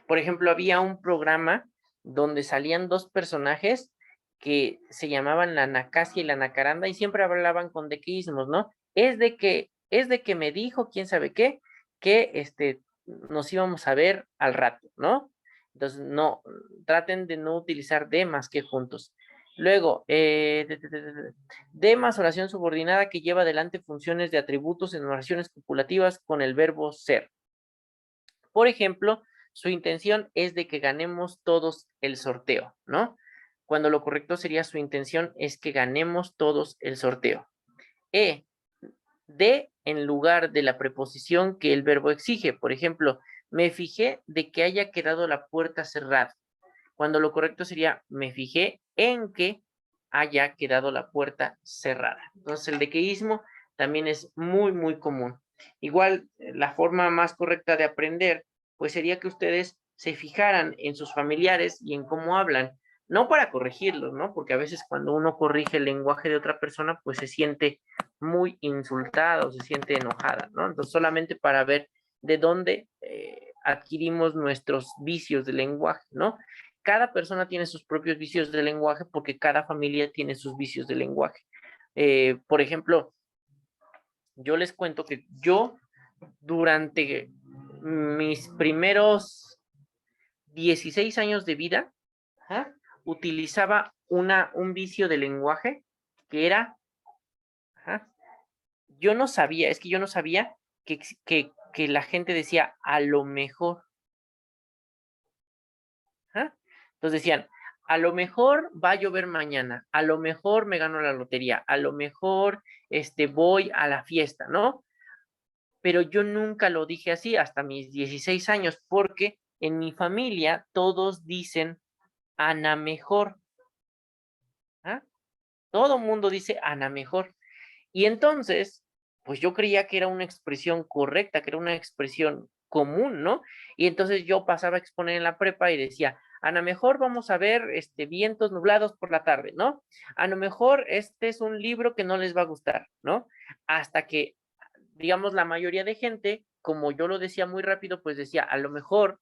Por ejemplo, había un programa donde salían dos personajes que se llamaban la Nacasia y la Nacaranda y siempre hablaban con dequeísmos, ¿no? Es de que me dijo, quién sabe qué, que nos íbamos a ver al rato, ¿no? Entonces, no, traten de no utilizar de más que juntos. Luego, de más oración subordinada que lleva adelante funciones de atributos en oraciones copulativas con el verbo ser. Por ejemplo, su intención es de que ganemos todos el sorteo, ¿no? Cuando lo correcto sería su intención es que ganemos todos el sorteo. E, de en lugar de la preposición que el verbo exige. Por ejemplo, me fijé de que haya quedado la puerta cerrada. Cuando lo correcto sería me fijé en que haya quedado la puerta cerrada. Entonces, el dequeísmo también es muy, muy común. Igual, la forma más correcta de aprender, pues sería que ustedes se fijaran en sus familiares y en cómo hablan, no para corregirlos, ¿no? Porque a veces cuando uno corrige el lenguaje de otra persona, pues se siente muy insultada o se siente enojada, ¿no? Entonces, solamente para ver de dónde adquirimos nuestros vicios de lenguaje, ¿no? Cada persona tiene sus propios vicios de lenguaje porque cada familia tiene sus vicios de lenguaje. Por ejemplo, yo les cuento que yo durante mis primeros 16 años de vida, ¿ja? Utilizaba un vicio de lenguaje que era, ¿ja? Yo no sabía, es que yo no sabía que la gente decía a lo mejor. ¿Ah? Entonces decían, a lo mejor va a llover mañana, a lo mejor me gano la lotería, a lo mejor voy a la fiesta, ¿no? Pero yo nunca lo dije así hasta mis 16 años, porque en mi familia todos dicen Ana mejor. ¿Ah? Todo mundo dice Ana mejor. Y entonces, pues yo creía que era una expresión correcta, que era una expresión común, ¿no? Y entonces yo pasaba a exponer en la prepa y decía, a lo mejor vamos a ver vientos nublados por la tarde, ¿no? A lo mejor este es un libro que no les va a gustar, ¿no? Hasta que, digamos, la mayoría de gente, como yo lo decía muy rápido, pues decía, a lo mejor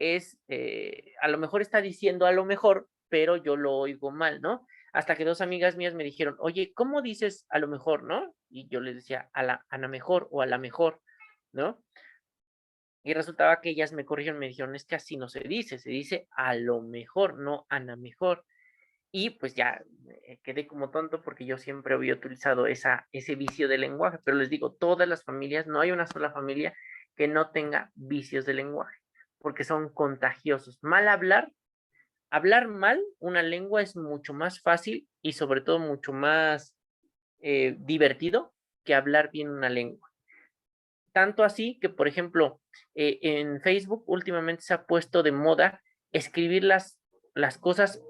está diciendo a lo mejor, pero yo lo oigo mal, ¿no? Hasta que dos amigas mías me dijeron, oye, ¿cómo dices a lo mejor, no? Y yo les decía a la mejor o a la mejor, ¿no? Y resultaba que ellas me corrigieron, me dijeron, es que así no se dice a lo mejor, no a la mejor. Y pues ya quedé como tonto porque yo siempre había utilizado ese vicio de lenguaje, pero les digo, todas las familias, no hay una sola familia que no tenga vicios de lenguaje, porque son contagiosos. Hablar mal una lengua es mucho más fácil y sobre todo mucho más divertido que hablar bien una lengua. Tanto así que, por ejemplo, en Facebook últimamente se ha puesto de moda escribir las cosas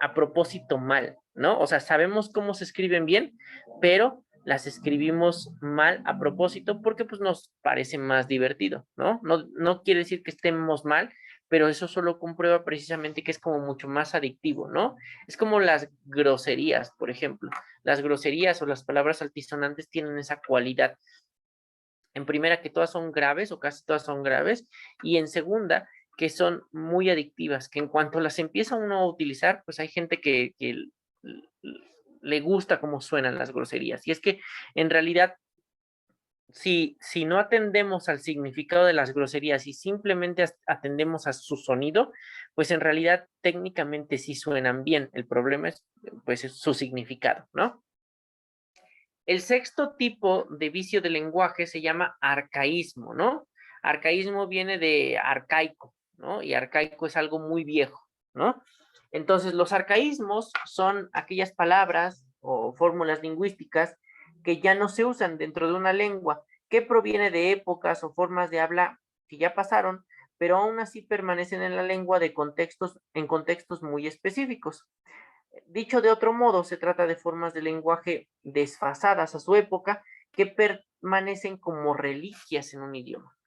a propósito mal, ¿no? O sea, sabemos cómo se escriben bien, pero las escribimos mal a propósito porque pues nos parece más divertido, ¿no? No quiere decir que estemos mal, pero eso solo comprueba precisamente que es como mucho más adictivo, ¿no? Es como las groserías, por ejemplo. Las groserías o las palabras altisonantes tienen esa cualidad. En primera, que todas son graves o casi todas son graves, y en segunda, que son muy adictivas, que en cuanto las empieza uno a utilizar, pues hay gente que le gusta cómo suenan las groserías. Y es que en realidad, si no atendemos al significado de las groserías y simplemente atendemos a su sonido, pues en realidad técnicamente sí suenan bien. El problema es pues es su significado, ¿no? El sexto tipo de vicio del lenguaje se llama arcaísmo, ¿no? Arcaísmo viene de arcaico, ¿no? Y arcaico es algo muy viejo, ¿no? Entonces, los arcaísmos son aquellas palabras o fórmulas lingüísticas que ya no se usan dentro de una lengua, que proviene de épocas o formas de habla que ya pasaron, pero aún así permanecen en la lengua en contextos muy específicos. Dicho de otro modo, se trata de formas de lenguaje desfasadas a su época que permanecen como reliquias en un idioma.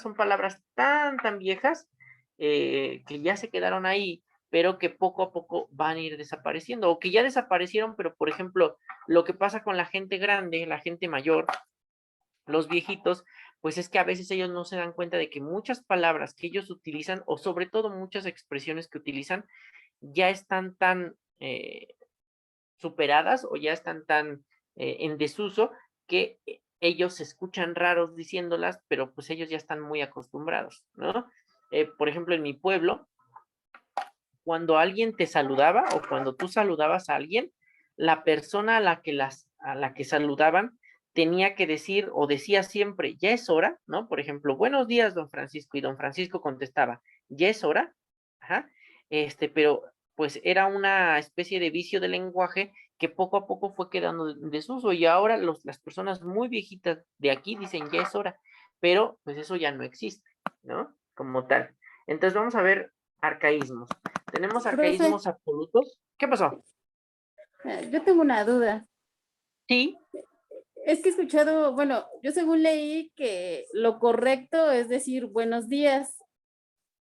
Son palabras tan viejas que ya se quedaron ahí, pero que poco a poco van a ir desapareciendo o que ya desaparecieron, pero por ejemplo, lo que pasa con la gente grande, la gente mayor, los viejitos, pues es que a veces ellos no se dan cuenta de que muchas palabras que ellos utilizan o sobre todo muchas expresiones que utilizan ya están tan superadas o ya están tan en desuso que ellos se escuchan raros diciéndolas, pero pues ellos ya están muy acostumbrados, ¿no? Por ejemplo, en mi pueblo, cuando alguien te saludaba o cuando tú saludabas a alguien, la persona a la que saludaban tenía que decir o decía siempre, ya es hora, ¿no? Por ejemplo, buenos días, don Francisco, y don Francisco contestaba, ya es hora, ajá, pero pues era una especie de vicio del lenguaje que poco a poco fue quedando en desuso y ahora las personas muy viejitas de aquí dicen ya es hora, pero pues eso ya no existe, ¿no? Como tal. Entonces vamos a ver arcaísmos. Tenemos Profe, arcaísmos absolutos. ¿Qué pasó? yo tengo una duda. Sí. Es que he escuchado, bueno, yo según leí que lo correcto es decir buenos días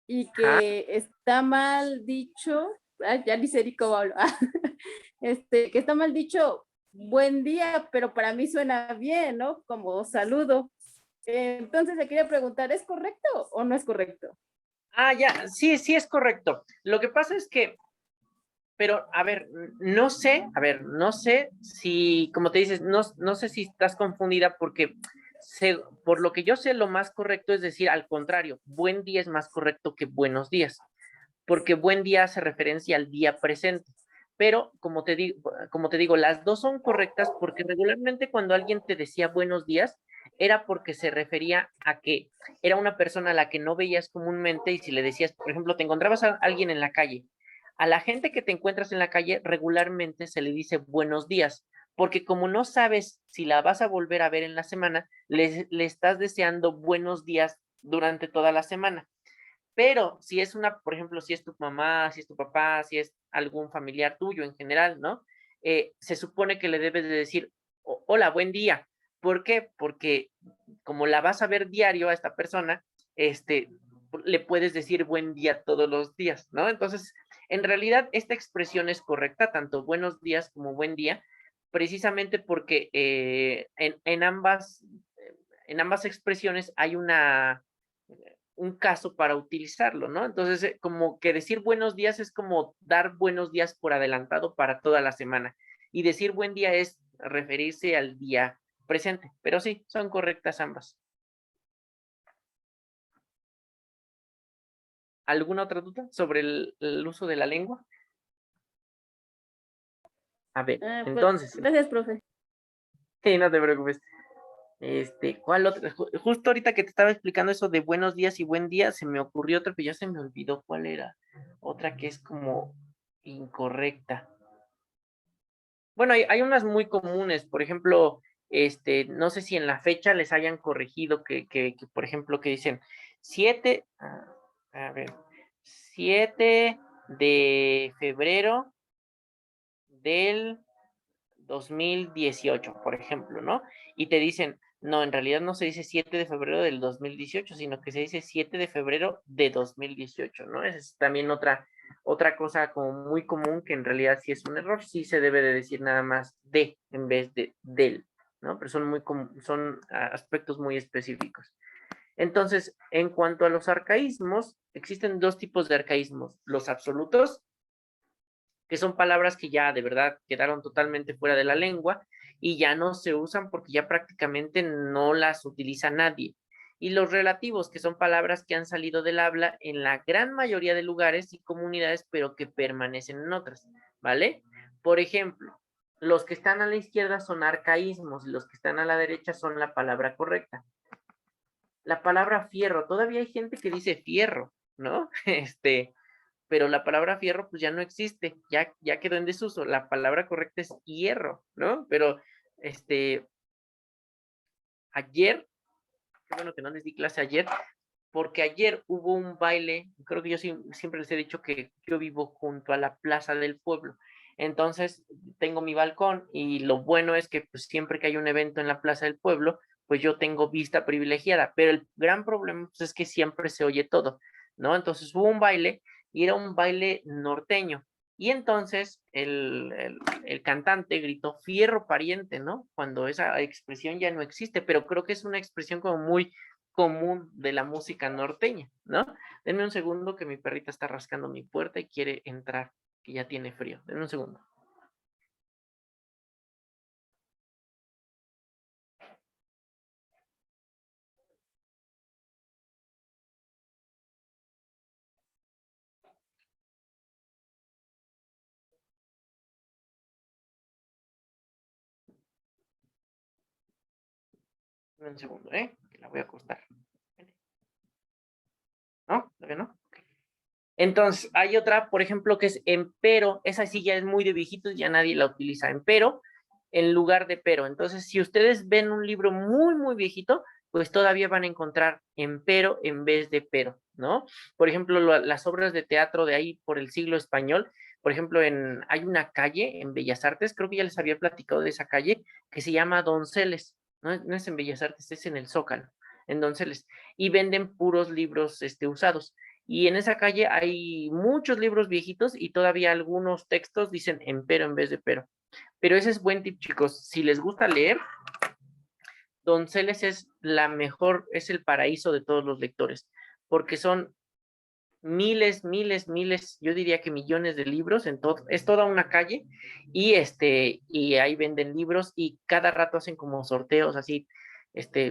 y Ajá. que está mal dicho, ya ni sé ni cómo hablo, que está mal dicho buen día, pero para mí suena bien, ¿no? Como saludo. Entonces le quería preguntar, ¿es correcto o no es correcto? Ya, sí, sí es correcto. Lo que pasa es que, pero a ver, no sé si, como te dices, no sé si estás confundida porque por lo que yo sé, lo más correcto es decir al contrario, buen día es más correcto que buenos días. Porque buen día hace referencia al día presente. Pero como te digo, las dos son correctas porque regularmente cuando alguien te decía buenos días era porque se refería a que era una persona a la que no veías comúnmente y si le decías, por ejemplo, te encontrabas a alguien en la calle, a la gente que te encuentras en la calle regularmente se le dice buenos días, porque como no sabes si la vas a volver a ver en la semana, le estás deseando buenos días durante toda la semana. Pero si es por ejemplo, si es tu mamá, si es tu papá, si es algún familiar tuyo en general, ¿no? Se supone que le debes de decir, hola, buen día. ¿Por qué? Porque como la vas a ver diario a esta persona, le puedes decir buen día todos los días, ¿no? Entonces, en realidad, esta expresión es correcta, tanto buenos días como buen día, precisamente porque en ambas expresiones hay un caso para utilizarlo, ¿no? Entonces, como que decir buenos días es como dar buenos días por adelantado para toda la semana. Y decir buen día es referirse al día presente. Pero sí, son correctas ambas. ¿Alguna otra duda sobre el uso de la lengua? A ver, Pues, entonces, gracias, profe. sí, no te preocupes. ¿Cuál otra? Justo ahorita que te estaba explicando eso de buenos días y buen día, se me ocurrió otra, pero ya se me olvidó cuál era. Otra que es como incorrecta. Bueno, hay unas muy comunes, por ejemplo, No sé si en la fecha les hayan corregido que por ejemplo, que dicen 7, a ver, 7 de febrero del 2018, por ejemplo, ¿no? Y te dicen, no, en realidad no se dice 7 de febrero del 2018, sino que se dice 7 de febrero de 2018, ¿no? Esa es también otra cosa como muy común que en realidad sí es un error, sí se debe de decir nada más de en vez de del, ¿no? Pero son aspectos muy específicos. Entonces, en cuanto a los arcaísmos, existen dos tipos de arcaísmos, los absolutos, que son palabras que ya de verdad quedaron totalmente fuera de la lengua y ya no se usan porque ya prácticamente no las utiliza nadie. Y los relativos, que son palabras que han salido del habla en la gran mayoría de lugares y comunidades, pero que permanecen en otras, ¿vale? Por ejemplo, los que están a la izquierda son arcaísmos y los que están a la derecha son la palabra correcta. La palabra fierro, todavía hay gente que dice fierro, ¿no? Pero la palabra fierro pues ya no existe, ya quedó en desuso. La palabra correcta es hierro, ¿no? Pero ayer, qué bueno que no les di clase ayer, porque ayer hubo un baile, creo que yo siempre les he dicho que yo vivo junto a la plaza del pueblo. Entonces tengo mi balcón y lo bueno es que pues, siempre que hay un evento en la plaza del pueblo, pues yo tengo vista privilegiada, pero el gran problema pues, es que siempre se oye todo, ¿no? Entonces hubo un baile y era un baile norteño. Y entonces el cantante gritó fierro pariente, ¿no? Cuando esa expresión ya no existe, pero creo que es una expresión como muy común de la música norteña, ¿no? Denme un segundo que mi perrita está rascando mi puerta y quiere entrar, que ya tiene frío. Denme un segundo. Denme un segundo, que la voy a acostar. ¿No? ¿Todavía no? Entonces, hay otra, por ejemplo, que es empero. Esa sí ya es muy de viejitos, ya nadie la utiliza. Empero en lugar de pero. Entonces, si ustedes ven un libro muy, muy viejito, pues todavía van a encontrar empero en vez de pero, ¿no? Por ejemplo, las obras de teatro de ahí por el siglo español, por ejemplo, hay una calle en Bellas Artes, creo que ya les había platicado de esa calle, que se llama Donceles, no es en Bellas Artes, es en el Zócalo, en Donceles, y venden puros libros usados. Y en esa calle hay muchos libros viejitos y todavía algunos textos dicen empero en vez de pero. Pero ese es buen tip, chicos. Si les gusta leer, Donceles es la mejor, es el paraíso de todos los lectores, porque son miles, miles, miles, yo diría que millones de libros, es toda una calle y ahí venden libros y cada rato hacen como sorteos así,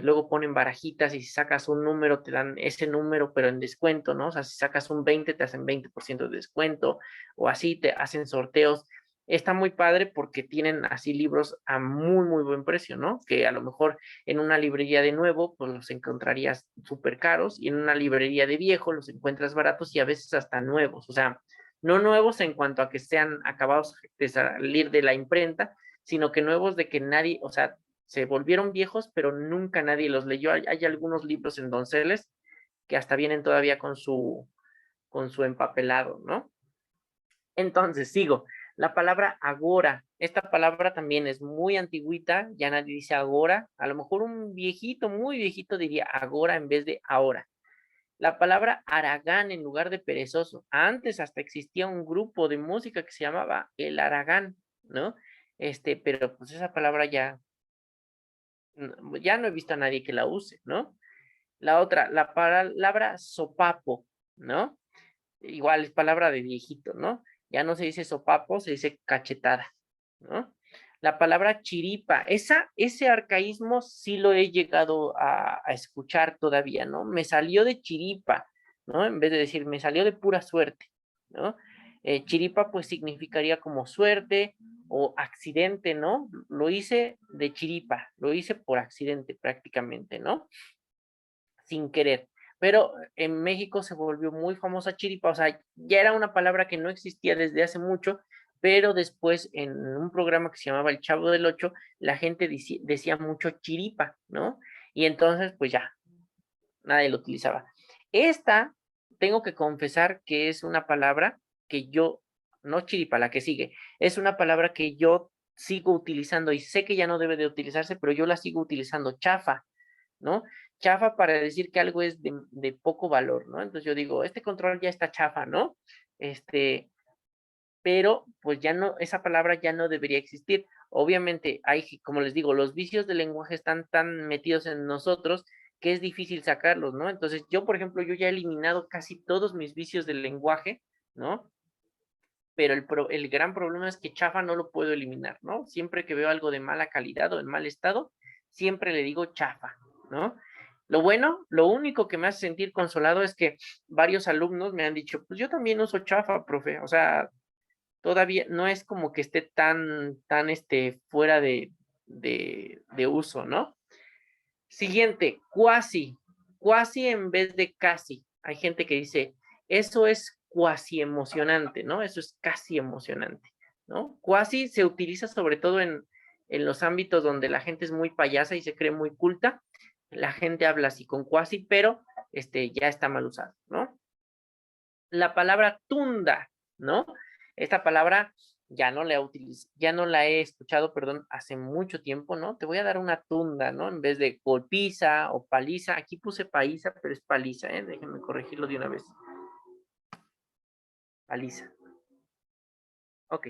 luego ponen barajitas y si sacas un número te dan ese número pero en descuento, ¿no? O sea, si sacas un 20 te hacen 20% de descuento o así te hacen sorteos. Está muy padre porque tienen así libros a muy, muy buen precio, ¿no? Que a lo mejor en una librería de nuevo, pues los encontrarías súper caros y en una librería de viejo los encuentras baratos y a veces hasta nuevos. O sea, no nuevos en cuanto a que sean acabados de salir de la imprenta, sino que nuevos de que nadie, o sea, se volvieron viejos, pero nunca nadie los leyó. Hay algunos libros en Donceles que hasta vienen todavía con su empapelado, ¿no? Entonces, sigo. La palabra agora. Esta palabra también es muy antigüita, ya nadie dice agora. A lo mejor un viejito, muy viejito diría agora en vez de ahora. La palabra Aragán en lugar de perezoso. Antes hasta existía un grupo de música que se llamaba el Aragán, ¿no? Pero pues esa palabra ya no he visto a nadie que la use, ¿no? La otra, la palabra sopapo, ¿no? Igual es palabra de viejito, ¿no? Ya no se dice sopapo, se dice cachetada, ¿no? La palabra chiripa, ese arcaísmo sí lo he llegado a escuchar todavía, ¿no? Me salió de chiripa, ¿no? En vez de decir, me salió de pura suerte, ¿no? Chiripa pues significaría como suerte o accidente, ¿no? Lo hice de chiripa, lo hice por accidente prácticamente, ¿no? Sin querer. Pero en México se volvió muy famosa chiripa, o sea, ya era una palabra que no existía desde hace mucho, pero después en un programa que se llamaba El Chavo del Ocho, la gente decía mucho chiripa, ¿no? Y entonces, pues ya, nadie lo utilizaba. Esta, tengo que confesar que es una palabra que yo, no chiripa, la que sigue, es una palabra que yo sigo utilizando y sé que ya no debe de utilizarse, pero yo la sigo utilizando, chafa, ¿no? Chafa para decir que algo es de poco valor, ¿no? Entonces yo digo, este control ya está chafa, ¿no? Pero pues ya no, esa palabra ya no debería existir. Obviamente hay, como les digo, los vicios del lenguaje están tan metidos en nosotros que es difícil sacarlos, ¿no? Entonces yo, por ejemplo, yo ya he eliminado casi todos mis vicios del lenguaje, ¿no? Pero el gran problema es que chafa no lo puedo eliminar, ¿no? Siempre que veo algo de mala calidad o en mal estado, siempre le digo chafa, ¿no? Lo bueno, lo único que me hace sentir consolado es que varios alumnos me han dicho, pues yo también uso chafa, profe, o sea, todavía no es como que esté tan fuera de uso, ¿no? Siguiente, cuasi. Cuasi en vez de casi. Hay gente que dice, eso es cuasi emocionante, ¿no? Eso es casi emocionante, ¿no? Cuasi se utiliza sobre todo en los ámbitos donde la gente es muy payasa y se cree muy culta. La gente habla así con cuasi, pero ya está mal usado, ¿no? La palabra tunda, ¿no? Esta palabra ya no ya no la he escuchado, perdón, hace mucho tiempo, ¿no? Te voy a dar una tunda, ¿no? En vez de golpiza o paliza. Aquí puse paliza, pero es paliza, ¿eh? Déjenme corregirlo de una vez. Paliza. Ok.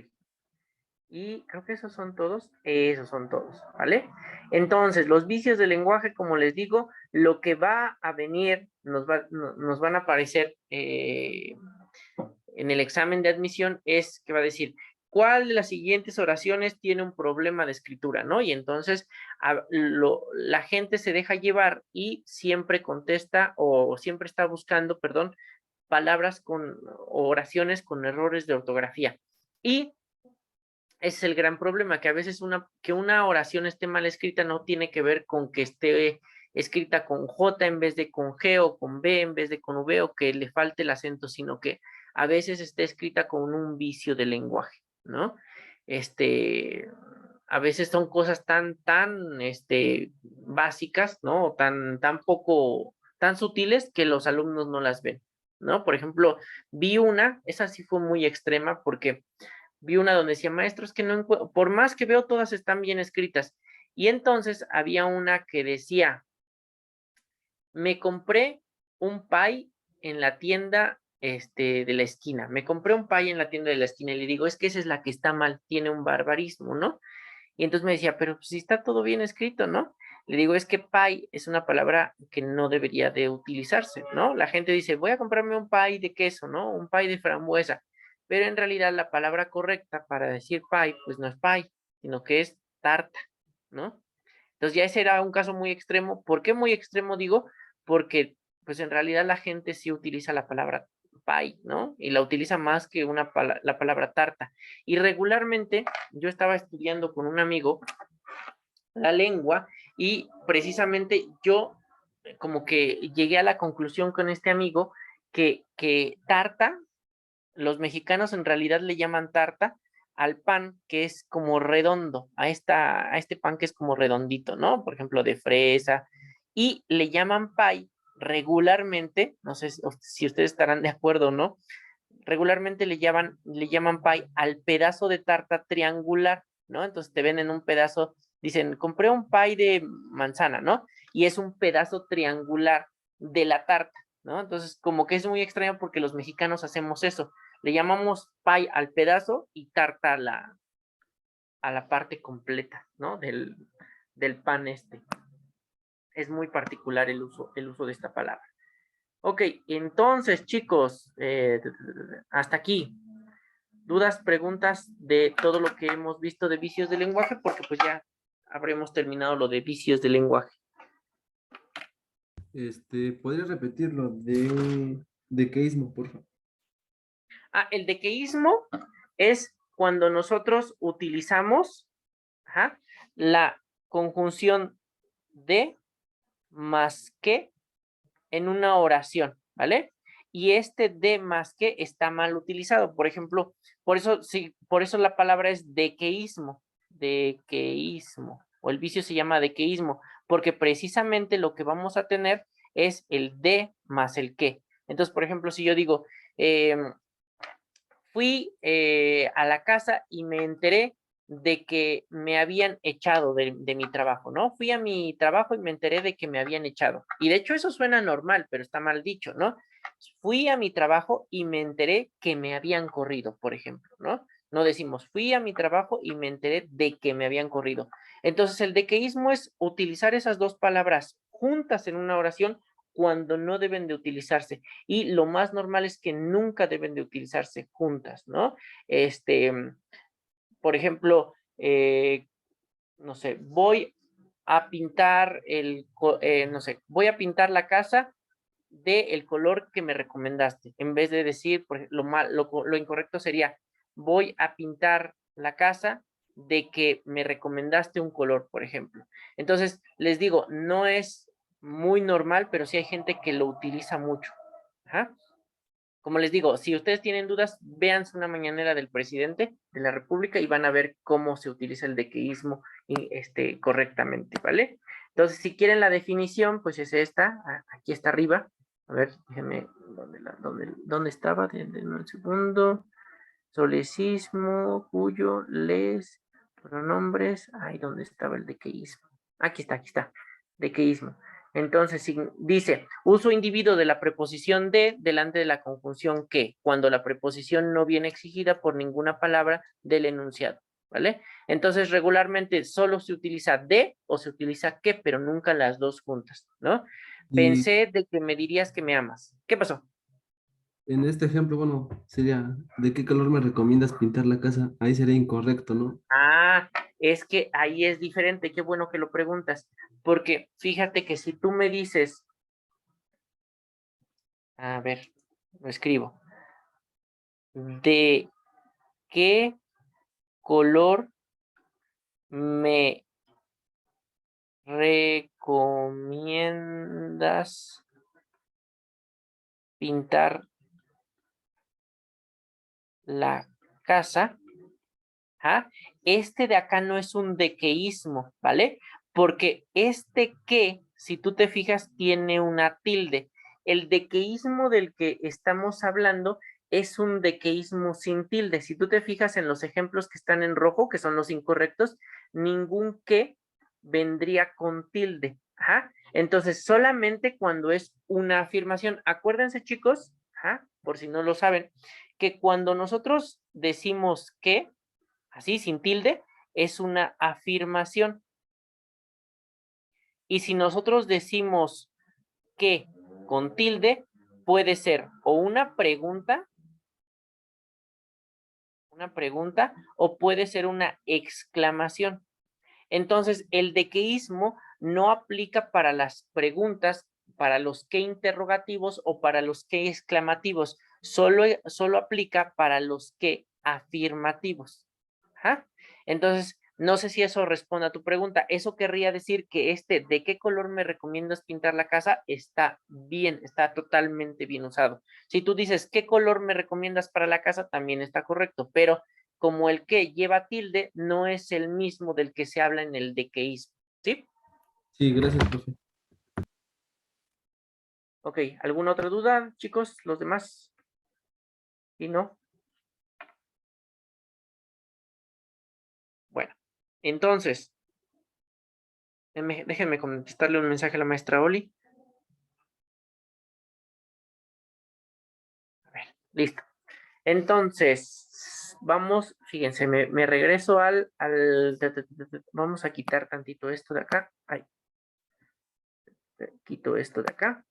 Y creo que esos son todos. Esos son todos, ¿vale? Entonces, los vicios del lenguaje, como les digo, lo que va a venir, nos van a aparecer en el examen de admisión es que va a decir, ¿cuál de las siguientes oraciones tiene un problema de escritura, no? Y entonces la gente se deja llevar y siempre contesta o siempre está buscando, perdón, palabras o oraciones con errores de ortografía. Y ese es el gran problema, que a veces que una oración esté mal escrita no tiene que ver con que esté escrita con J en vez de con G o con B en vez de con V o que le falte el acento, sino que a veces esté escrita con un vicio de lenguaje, ¿no? A veces son cosas tan básicas, ¿no? Tan poco, tan sutiles que los alumnos no las ven, ¿no? Por ejemplo, esa sí fue muy extrema porque vi una donde decía, maestros, que no por más que veo, todas están bien escritas. Y entonces había una que decía, me compré un pie en la tienda de la esquina. Me compré un pie en la tienda de la esquina y le digo, es que esa es la que está mal, tiene un barbarismo, ¿no? Y entonces me decía, pero si está todo bien escrito, ¿no? Le digo, es que pie es una palabra que no debería de utilizarse, ¿no? La gente dice, voy a comprarme un pie de queso, ¿no? Un pie de frambuesa. Pero en realidad la palabra correcta para decir pie, pues no es pie, sino que es tarta, ¿no? Entonces ya ese era un caso muy extremo. ¿Por qué muy extremo digo? Porque pues en realidad la gente sí utiliza la palabra pie, ¿no? Y la utiliza más que la palabra tarta. Y regularmente yo estaba estudiando con un amigo la lengua y precisamente yo como que llegué a la conclusión con este amigo que tarta, los mexicanos en realidad le llaman tarta al pan que es como redondo, a este pan que es como redondito, ¿no? Por ejemplo, de fresa, y le llaman pie regularmente, no sé si ustedes estarán de acuerdo o no, regularmente le llaman pie al pedazo de tarta triangular, ¿no? Entonces te venden un pedazo, dicen, compré un pie de manzana, ¿no? Y es un pedazo triangular de la tarta, ¿no? Entonces, como que es muy extraño porque los mexicanos hacemos eso. Le llamamos pie al pedazo y tarta a la parte completa, ¿no? Del pan Es muy particular el uso de esta palabra. Ok, entonces, chicos, hasta aquí. ¿Dudas, preguntas de todo lo que hemos visto de vicios de lenguaje? Porque pues ya habremos terminado lo de vicios de lenguaje. ¿Podrías repetirlo de dequeísmo, por favor? El dequeísmo es cuando nosotros utilizamos la conjunción de más que en una oración, ¿vale? y este de más que está mal utilizado. Por ejemplo, por eso la palabra es dequeísmo, o el vicio se llama dequeísmo, porque precisamente lo que vamos a tener es el de más el que. Entonces, por ejemplo, si yo digo, fui a la casa y me enteré de que me habían echado de mi trabajo, ¿no? Fui a mi trabajo y me enteré de que me habían echado. Y de hecho eso suena normal, pero está mal dicho, ¿no? Fui a mi trabajo y me enteré que me habían corrido, por ejemplo, ¿no? No decimos, fui a mi trabajo y me enteré de que me habían corrido. Entonces, el dequeísmo es utilizar esas dos palabras juntas en una oración cuando no deben de utilizarse. Y lo más normal es que nunca deben de utilizarse juntas, ¿no? Por ejemplo, no sé, voy a pintar no sé, voy a pintar la casa del color que me recomendaste. En vez de decir, lo incorrecto sería, voy a pintar la casa de que me recomendaste un color, por ejemplo. Entonces, les digo, no es muy normal, pero sí hay gente que lo utiliza mucho. Ajá. Como les digo, si ustedes tienen dudas, véanse una mañanera del presidente de la República y van a ver cómo se utiliza el dequeísmo correctamente, ¿vale? Entonces, si quieren la definición, pues es esta, aquí está arriba. A ver, déjenme, ¿dónde estaba? Denme un segundo. Solecismo, cuyo, les, pronombres. Ay, ¿dónde estaba el dequeísmo? Aquí está, dequeísmo. Entonces, dice, uso individuo de la preposición de delante de la conjunción que, cuando la preposición no viene exigida por ninguna palabra del enunciado, ¿vale? Entonces, regularmente solo se utiliza de o se utiliza que, pero nunca las dos juntas, ¿no? Y Pensé de que me dirías que me amas. ¿Qué pasó? en este ejemplo, bueno, sería, ¿de qué color me recomiendas pintar la casa? Ahí sería incorrecto, ¿no? Ah, es que ahí es diferente, qué bueno que lo preguntas, porque fíjate que si tú me dices, a ver, lo escribo, ¿de qué color me recomiendas pintar la casa? ¿Ah? Este de acá no es un dequeísmo, ¿vale? Porque este que, si tú te fijas, tiene una tilde. El dequeísmo del que estamos hablando es un dequeísmo sin tilde. Si tú te fijas en los ejemplos que están en rojo, que son los incorrectos, ningún que vendría con tilde. Ajá. Entonces, solamente cuando es una afirmación. Acuérdense, chicos, ajá, por si no lo saben, que cuando nosotros decimos que, así sin tilde, es una afirmación. Y si nosotros decimos que con tilde, puede ser o una pregunta o puede ser una exclamación. Entonces, el dequeísmo no aplica para las preguntas, para los que interrogativos o para los que exclamativos, solo aplica para los que afirmativos. Ajá. Entonces, no sé si eso responde a tu pregunta. Eso querría decir que ¿de qué color me recomiendas pintar la casa? Está bien, está totalmente bien usado. Si tú dices, ¿qué color me recomiendas para la casa? También está correcto, pero como el que lleva tilde no es el mismo del que se habla en el dequeísmo, ¿sí? Sí, gracias, profe. Ok, ¿alguna otra duda, chicos? ¿Los demás? ¿Y no? Bueno, entonces, déjenme contestarle un mensaje a la maestra Oli. A ver, listo. Entonces, vamos, fíjense, me regreso vamos a quitar tantito esto de acá. Ay, quito esto de acá.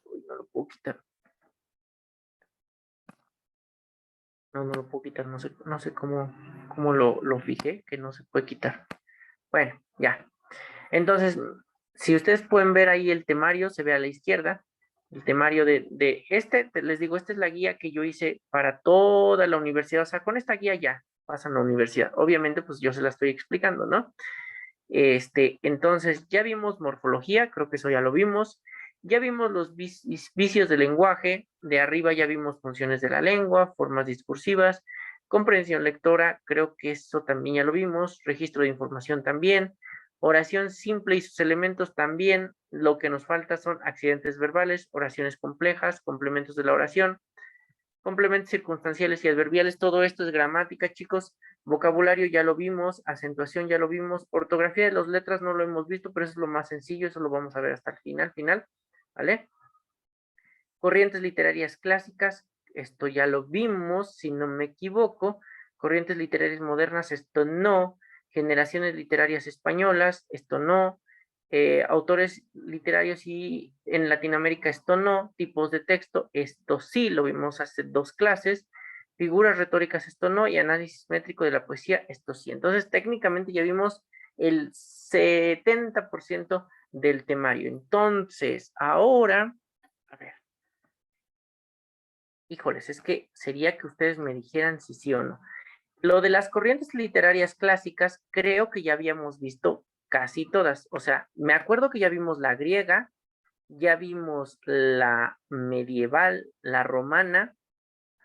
Uy, no lo puedo quitar. No lo puedo quitar, no sé cómo lo fijé, que no se puede quitar. Bueno, ya. Entonces, si ustedes pueden ver ahí el temario, se ve a la izquierda, el temario les digo, esta es la guía que yo hice para toda la universidad, o sea, con esta guía ya pasan a la universidad. Obviamente, pues yo se la estoy explicando, ¿no? Entonces, ya vimos morfología, creo que eso ya lo vimos. Ya vimos los vicios del lenguaje, de arriba ya vimos funciones de la lengua, formas discursivas, comprensión lectora, creo que eso también ya lo vimos, registro de información también, oración simple y sus elementos también, lo que nos falta son accidentes verbales, oraciones complejas, complementos de la oración, complementos circunstanciales y adverbiales, todo esto es gramática, chicos. Vocabulario ya lo vimos, acentuación ya lo vimos, ortografía de las letras no lo hemos visto, pero eso es lo más sencillo, eso lo vamos a ver hasta el final, ¿vale? Corrientes literarias clásicas, esto ya lo vimos, si no me equivoco. Corrientes literarias modernas, esto no. Generaciones literarias españolas, esto no. Autores literarios y en Latinoamérica, esto no. Tipos de texto, esto sí, lo vimos hace 2 clases. Figuras retóricas, esto no. Y análisis métrico de la poesía, esto sí. Entonces, técnicamente ya vimos el 70% del temario. Entonces, ahora, a ver. Híjoles, es que sería que ustedes me dijeran si sí o no. Lo de las corrientes literarias clásicas, creo que ya habíamos visto casi todas. O sea, me acuerdo que ya vimos la griega, ya vimos la medieval, la romana.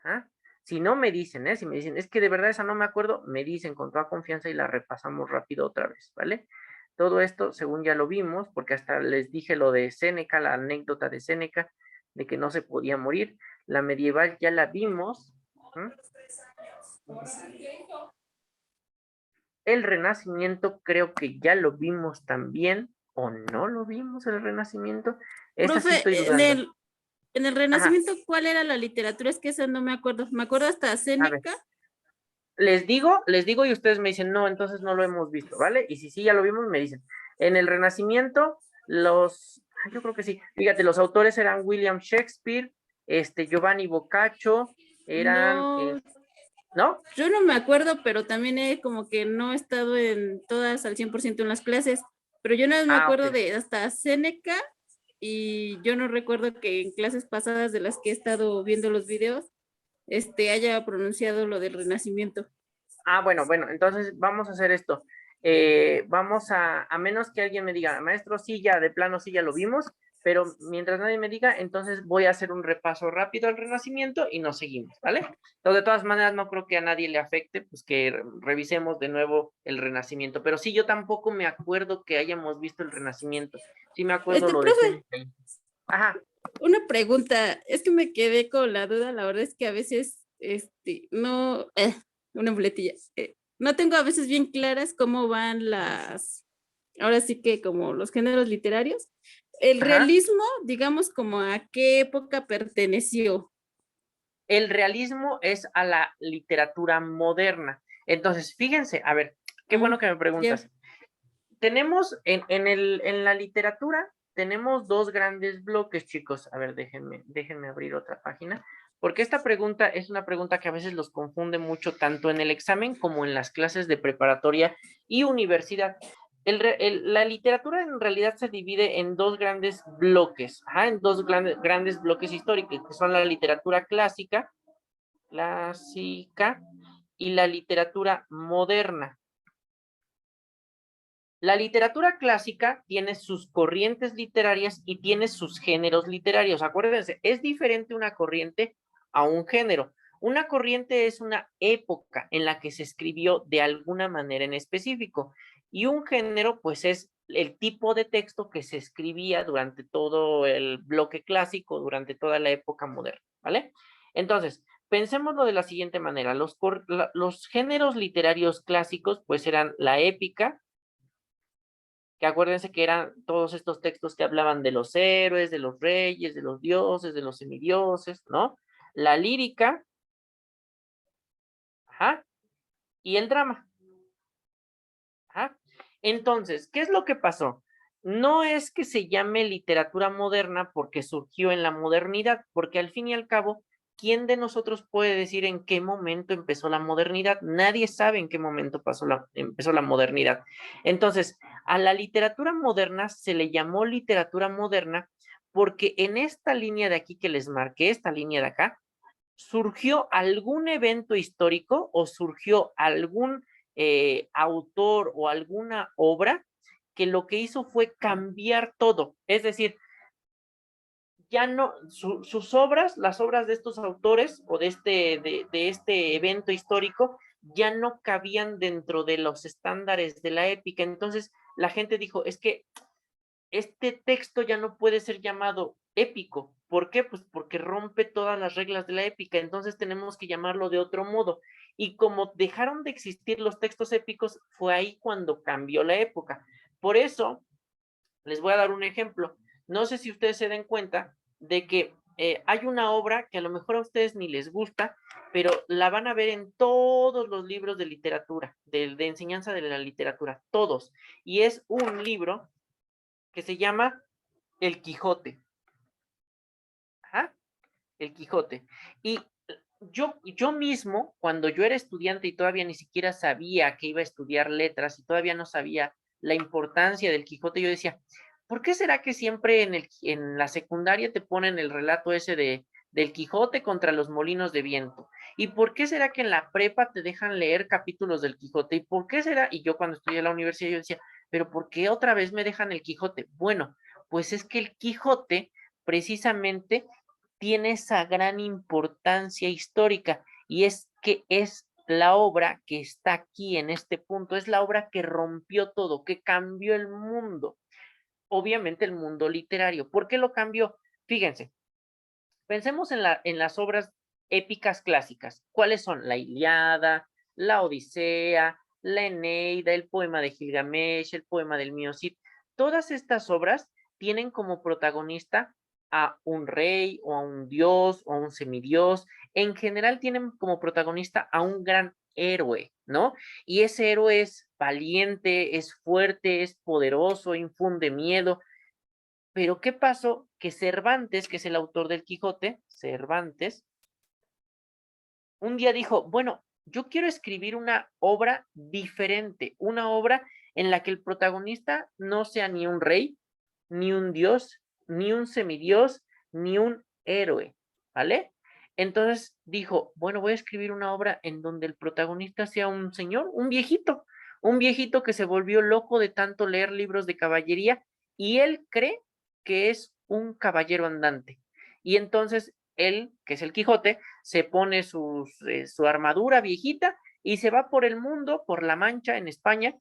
¿Ah? Si no me dicen, si me dicen, es que de verdad esa no me acuerdo, me dicen con toda confianza y la repasamos rápido otra vez, ¿vale? Todo esto, según ya lo vimos, porque hasta les dije lo de Séneca, la anécdota de Séneca, de que no se podía morir. La medieval ya la vimos. ¿Mm? El Renacimiento creo que ya lo vimos también, o no lo vimos el Renacimiento. Esa sí estoy Profe, dudando. en el Ajá, Renacimiento, ¿cuál era la literatura? Es que esa no me acuerdo. Me acuerdo hasta a ver. Séneca. Les digo y ustedes me dicen, no, entonces no lo hemos visto, ¿vale? Y si sí ya lo vimos, me dicen. En el Renacimiento, yo creo que sí, fíjate, los autores eran William Shakespeare, Giovanni Boccaccio, eran, No, ¿no? yo no me acuerdo, pero también he como que no he estado en todas al 100% en las clases, pero yo no me Ah, acuerdo ok. de hasta Séneca y yo no recuerdo que en clases pasadas de las que he estado viendo los videos, haya pronunciado lo del Renacimiento. Ah, bueno, entonces vamos a hacer esto. Vamos a menos que alguien me diga, maestro, sí, ya, de plano sí, ya lo vimos, pero mientras nadie me diga, entonces voy a hacer un repaso rápido al Renacimiento y nos seguimos, ¿vale? Entonces, de todas maneras, no creo que a nadie le afecte, pues que revisemos de nuevo el Renacimiento, pero sí, yo tampoco me acuerdo que hayamos visto el Renacimiento. Sí me acuerdo lo de Profe, Seneca. Ajá, una pregunta, es que me quedé con la duda, la verdad es que a veces, no, una muletilla, no tengo a veces bien claras cómo van ahora sí que como los géneros literarios. El ajá. realismo, digamos, como a qué época perteneció. El realismo es a la literatura moderna. Entonces, fíjense, a ver, qué bueno que me Ya. preguntas. Tenemos en la literatura, tenemos 2 grandes bloques, chicos. A ver, déjenme abrir otra página, porque esta pregunta es una pregunta que a veces los confunde mucho, tanto en el examen como en las clases de preparatoria y universidad. La literatura en realidad se divide en 2 grandes bloques, en 2 grandes bloques históricos, que son la literatura clásica y la literatura moderna. La literatura clásica tiene sus corrientes literarias y tiene sus géneros literarios. Acuérdense, es diferente una corriente a un género. Una corriente es una época en la que se escribió de alguna manera en específico y un género pues es el tipo de texto que se escribía durante todo el bloque clásico, durante toda la época moderna, ¿vale? Entonces, pensémoslo de la siguiente manera. Los géneros literarios clásicos pues eran la épica, que acuérdense que eran todos estos textos que hablaban de los héroes, de los reyes, de los dioses, de los semidioses, ¿no? La lírica, ajá, y el drama, ajá. Entonces, ¿qué es lo que pasó? No es que se llame literatura moderna porque surgió en la modernidad, porque al fin y al cabo, ¿quién de nosotros puede decir en qué momento empezó la modernidad? Nadie sabe en qué momento empezó la modernidad. Entonces, a la literatura moderna se le llamó literatura moderna porque en esta línea de aquí que les marqué, esta línea de acá, surgió algún evento histórico o surgió algún autor o alguna obra que lo que hizo fue cambiar todo. Es decir, ya no, sus obras, las obras de estos autores o de este evento histórico, ya no cabían dentro de los estándares de la épica. Entonces la gente dijo, es que este texto ya no puede ser llamado épico. ¿Por qué? Pues porque rompe todas las reglas de la épica, entonces tenemos que llamarlo de otro modo. Y como dejaron de existir los textos épicos, fue ahí cuando cambió la época. Por eso, les voy a dar un ejemplo. No sé si ustedes se den cuenta de que hay una obra que a lo mejor a ustedes ni les gusta, pero la van a ver en todos los libros de literatura, de enseñanza de la literatura, todos. Y es un libro que se llama El Quijote. Ajá, El Quijote. Y yo mismo, cuando yo era estudiante y todavía ni siquiera sabía que iba a estudiar letras y todavía no sabía la importancia del Quijote, yo decía, ¿por qué será que siempre en la secundaria te ponen el relato ese del Quijote contra los molinos de viento? ¿Y por qué será que en la prepa te dejan leer capítulos del Quijote? ¿Y por qué será? Y yo cuando estudié en la universidad yo decía, ¿pero por qué otra vez me dejan el Quijote? Bueno, pues es que el Quijote precisamente tiene esa gran importancia histórica y es que es la obra que está aquí en este punto, es la obra que rompió todo, que cambió el mundo, obviamente el mundo literario. ¿Por qué lo cambió? Fíjense, pensemos en las obras épicas clásicas. ¿Cuáles son? La Ilíada, la Odisea, la Eneida, el poema de Gilgamesh, el poema del Mío Cid. Todas estas obras tienen como protagonista a un rey o a un dios o a un semidios. En general tienen como protagonista a un gran héroe, ¿no? Y ese héroe es valiente, es fuerte, es poderoso, infunde miedo. Pero ¿qué pasó? Que Cervantes, que es el autor del Quijote, Cervantes, un día dijo, bueno, yo quiero escribir una obra diferente, una obra en la que el protagonista no sea ni un rey, ni un dios, ni un semidios, ni un héroe, ¿vale? Entonces dijo, bueno, voy a escribir una obra en donde el protagonista sea un señor, un viejito que se volvió loco de tanto leer libros de caballería y él cree que es un caballero andante. Y entonces él, que es el Quijote, se pone su armadura viejita y se va por el mundo, por La Mancha, en España,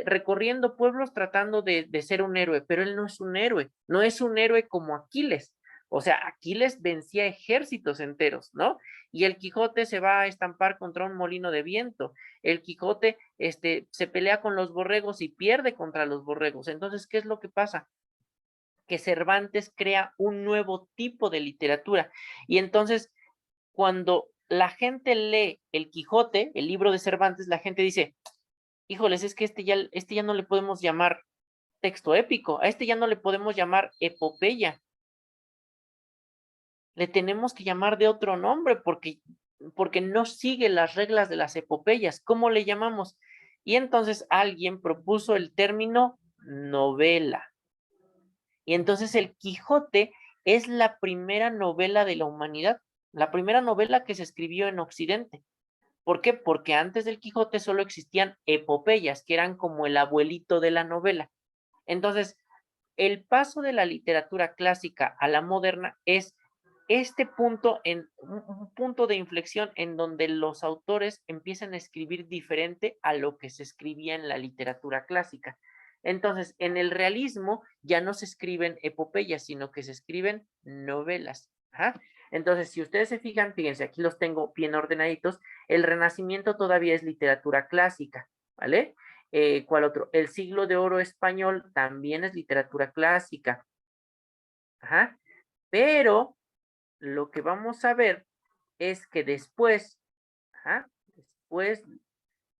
recorriendo pueblos tratando de ser un héroe, pero él no es un héroe, no es un héroe como Aquiles. O sea, Aquiles vencía ejércitos enteros, ¿no? Y el Quijote se va a estampar contra un molino de viento. El Quijote se pelea con los borregos y pierde contra los borregos. Entonces, ¿qué es lo que pasa? Que Cervantes crea un nuevo tipo de literatura. Y entonces, cuando la gente lee El Quijote, el libro de Cervantes, la gente dice, híjoles, es que este ya no le podemos llamar texto épico, a este ya no le podemos llamar epopeya, le tenemos que llamar de otro nombre porque no sigue las reglas de las epopeyas. ¿Cómo le llamamos? Y entonces alguien propuso el término novela. Y entonces El Quijote es la primera novela de la humanidad, la primera novela que se escribió en Occidente. ¿Por qué? Porque antes del Quijote solo existían epopeyas, que eran como el abuelito de la novela. Entonces, el paso de la literatura clásica a la moderna es este punto, un punto de inflexión en donde los autores empiezan a escribir diferente a lo que se escribía en la literatura clásica. Entonces, en el realismo ya no se escriben epopeyas, sino que se escriben novelas. Ajá. Entonces, si ustedes se fijan, fíjense, aquí los tengo bien ordenaditos. El Renacimiento todavía es literatura clásica, ¿vale? ¿Cuál otro? El Siglo de Oro español también es literatura clásica. Ajá. Pero lo que vamos a ver es que después, ajá, después,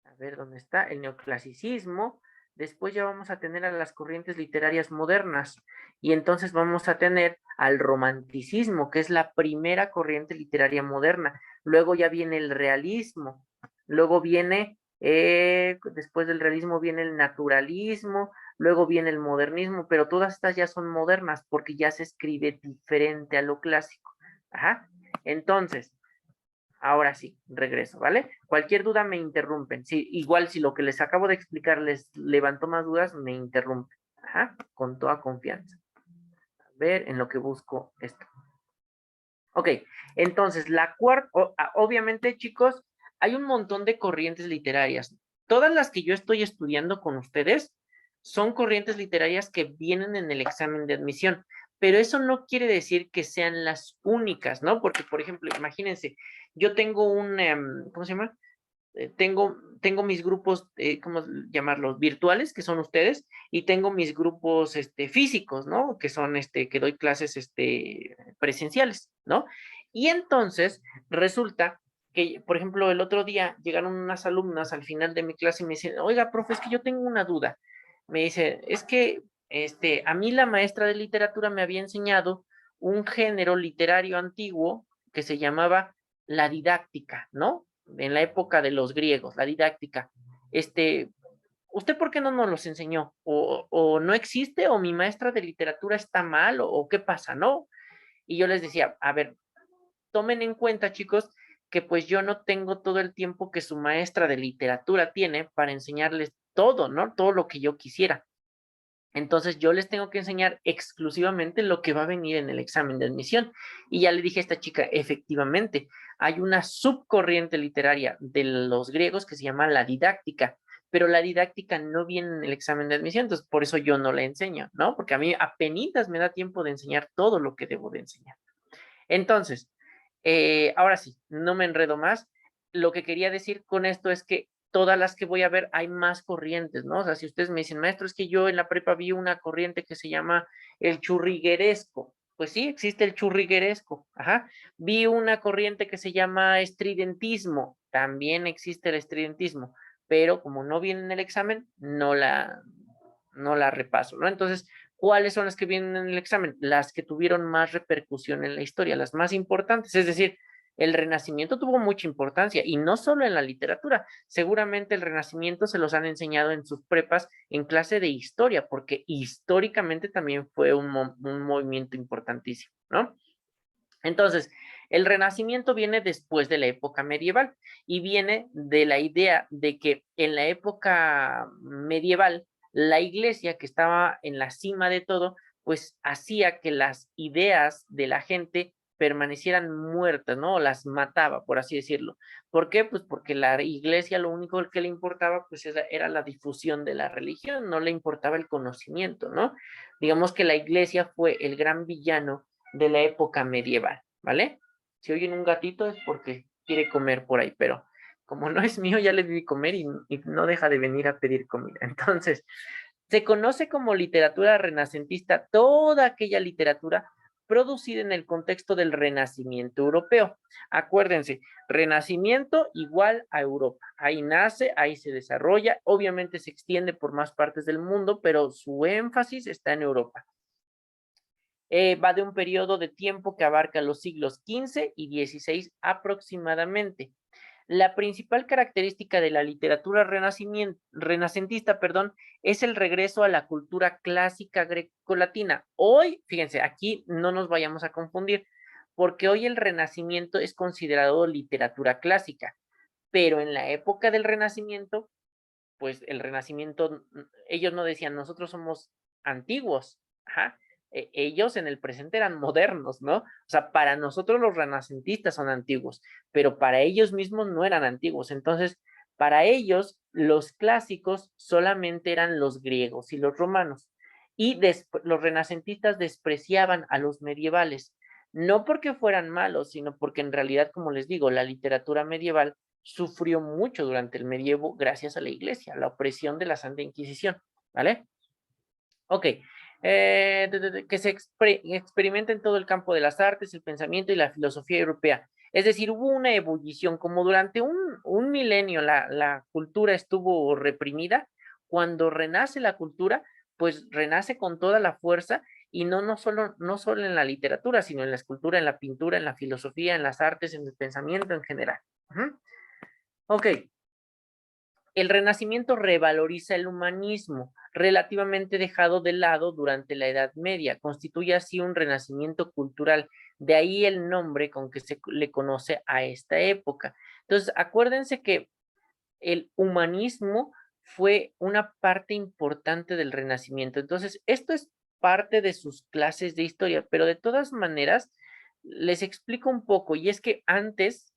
a ver dónde está, el neoclasicismo, después ya vamos a tener a las corrientes literarias modernas y entonces vamos a tener al romanticismo, que es la primera corriente literaria moderna. Luego ya viene el realismo, luego viene, después del realismo viene el naturalismo, luego viene el modernismo, pero todas estas ya son modernas porque ya se escribe diferente a lo clásico. Ajá. Entonces, ahora sí, regreso, ¿vale? Cualquier duda me interrumpen. Sí, igual si lo que les acabo de explicar les levantó más dudas, me interrumpen. Ajá, con toda confianza. A ver en lo que busco esto. Ok, entonces la cuarta, obviamente chicos, hay un montón de corrientes literarias. Todas las que yo estoy estudiando con ustedes son corrientes literarias que vienen en el examen de admisión, pero eso no quiere decir que sean las únicas, ¿no? Porque, por ejemplo, imagínense, yo tengo un, ¿cómo se llama? Tengo mis grupos, ¿cómo llamarlos? Virtuales, que son ustedes, y tengo mis grupos físicos, ¿no? Que son, que doy clases presenciales, ¿no? Y entonces resulta que, por ejemplo, el otro día llegaron unas alumnas al final de mi clase y me dicen, oiga, profe, es que yo tengo una duda. Me dice, es que a mí la maestra de literatura me había enseñado un género literario antiguo que se llamaba la didáctica, ¿no? En la época de los griegos, la didáctica. ¿Usted por qué no nos los enseñó? O no existe, o mi maestra de literatura está mal, o qué pasa, ¿no? Y yo les decía, a ver, tomen en cuenta, chicos, que pues yo no tengo todo el tiempo que su maestra de literatura tiene para enseñarles todo, ¿no? Todo lo que yo quisiera. Entonces yo les tengo que enseñar exclusivamente lo que va a venir en el examen de admisión. Y ya le dije a esta chica, efectivamente, hay una subcorriente literaria de los griegos que se llama la didáctica, pero la didáctica no viene en el examen de admisión, entonces por eso yo no la enseño, ¿no? Porque a mí apenas me da tiempo de enseñar todo lo que debo de enseñar. Entonces, ahora sí, no me enredo más. Lo que quería decir con esto es que todas las que voy a ver hay más corrientes, ¿no? O sea, si ustedes me dicen, maestro, es que yo en la prepa vi una corriente que se llama el churrigueresco. Pues sí, existe el churrigueresco. Ajá. Vi una corriente que se llama estridentismo. También existe el estridentismo. Pero como no viene en el examen, no la repaso, ¿no? Entonces, ¿cuáles son las que vienen en el examen? Las que tuvieron más repercusión en la historia, las más importantes. Es decir, el Renacimiento tuvo mucha importancia y no solo en la literatura. Seguramente el Renacimiento se los han enseñado en sus prepas en clase de historia, porque históricamente también fue un movimiento importantísimo, ¿no? Entonces, el Renacimiento viene después de la época medieval y viene de la idea de que en la época medieval, la iglesia que estaba en la cima de todo, pues hacía que las ideas de la gente permanecieran muertas, ¿no? Las mataba, por así decirlo. ¿Por qué? Pues porque la iglesia lo único que le importaba, pues era la difusión de la religión, no le importaba el conocimiento, ¿no? Digamos que la iglesia fue el gran villano de la época medieval, ¿vale? Si oyen un gatito es porque quiere comer por ahí, pero como no es mío, ya le di comer y no deja de venir a pedir comida. Entonces, se conoce como literatura renacentista toda aquella literatura producida en el contexto del Renacimiento europeo. Acuérdense, Renacimiento igual a Europa. Ahí nace, ahí se desarrolla, obviamente se extiende por más partes del mundo, pero su énfasis está en Europa. Va de un periodo de tiempo que abarca los siglos XV y XVI aproximadamente. La principal característica de la literatura renacentista, es el regreso a la cultura clásica grecolatina. Hoy, fíjense, aquí no nos vayamos a confundir, porque hoy el Renacimiento es considerado literatura clásica, pero en la época del Renacimiento, pues el Renacimiento, ellos no decían, nosotros somos antiguos, ajá. Ellos en el presente eran modernos, ¿no? O sea, para nosotros los renacentistas son antiguos, pero para ellos mismos no eran antiguos. Entonces, para ellos, los clásicos solamente eran los griegos y los romanos. Y los renacentistas despreciaban a los medievales, no porque fueran malos, sino porque en realidad, como les digo, la literatura medieval sufrió mucho durante el medievo gracias a la iglesia, la opresión de la Santa Inquisición, ¿vale? Ok, que se experimenta en todo el campo de las artes, el pensamiento y la filosofía europea. Es decir, hubo una ebullición, como durante un milenio la cultura estuvo reprimida, cuando renace la cultura, pues renace con toda la fuerza y no solo en la literatura, sino en la escultura, en la pintura, en la filosofía, en las artes, en el pensamiento en general. Ok, el Renacimiento revaloriza el humanismo, relativamente dejado de lado durante la Edad Media. Constituye así un renacimiento cultural. De ahí el nombre con que se le conoce a esta época. Entonces, acuérdense que el humanismo fue una parte importante del Renacimiento. Entonces, esto es parte de sus clases de historia, pero de todas maneras les explico un poco, y es que antes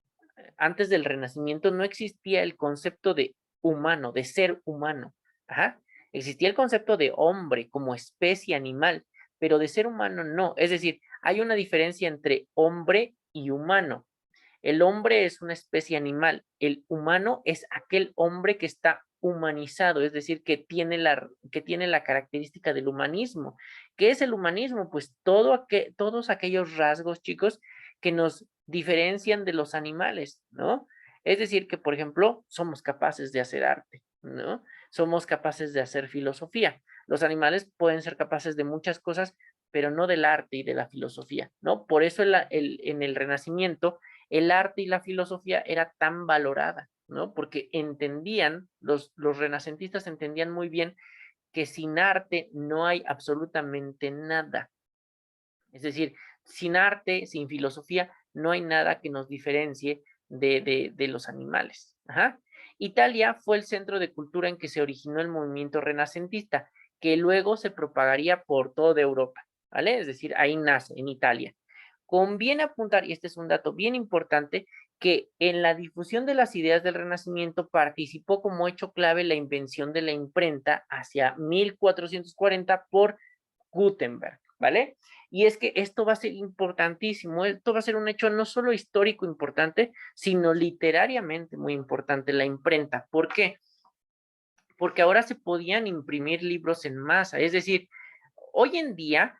del Renacimiento no existía el concepto de humano, de ser humano. Ajá. Existía el concepto de hombre como especie animal, pero de ser humano no. Es decir, hay una diferencia entre hombre y humano. El hombre es una especie animal, el humano es aquel hombre que está humanizado, es decir, que tiene la característica del humanismo. ¿Qué es el humanismo? Pues todos aquellos rasgos, chicos, que nos diferencian de los animales, ¿no? Es decir, que, por ejemplo, somos capaces de hacer arte, ¿no? Somos capaces de hacer filosofía. Los animales pueden ser capaces de muchas cosas, pero no del arte y de la filosofía, ¿no? Por eso en el Renacimiento el arte y la filosofía era tan valorada, ¿no? Porque entendían, los renacentistas entendían muy bien que sin arte no hay absolutamente nada. Es decir, sin arte, sin filosofía, no hay nada que nos diferencie de los animales. Ajá. Italia fue el centro de cultura en que se originó el movimiento renacentista, que luego se propagaría por toda Europa, ¿vale? Es decir, ahí nace, en Italia. Conviene apuntar, y este es un dato bien importante, que en la difusión de las ideas del Renacimiento participó como hecho clave la invención de la imprenta hacia 1440 por Gutenberg, ¿vale? Y es que esto va a ser importantísimo, esto va a ser un hecho no solo histórico importante, sino literariamente muy importante, la imprenta. ¿Por qué? Porque ahora se podían imprimir libros en masa, es decir, hoy en día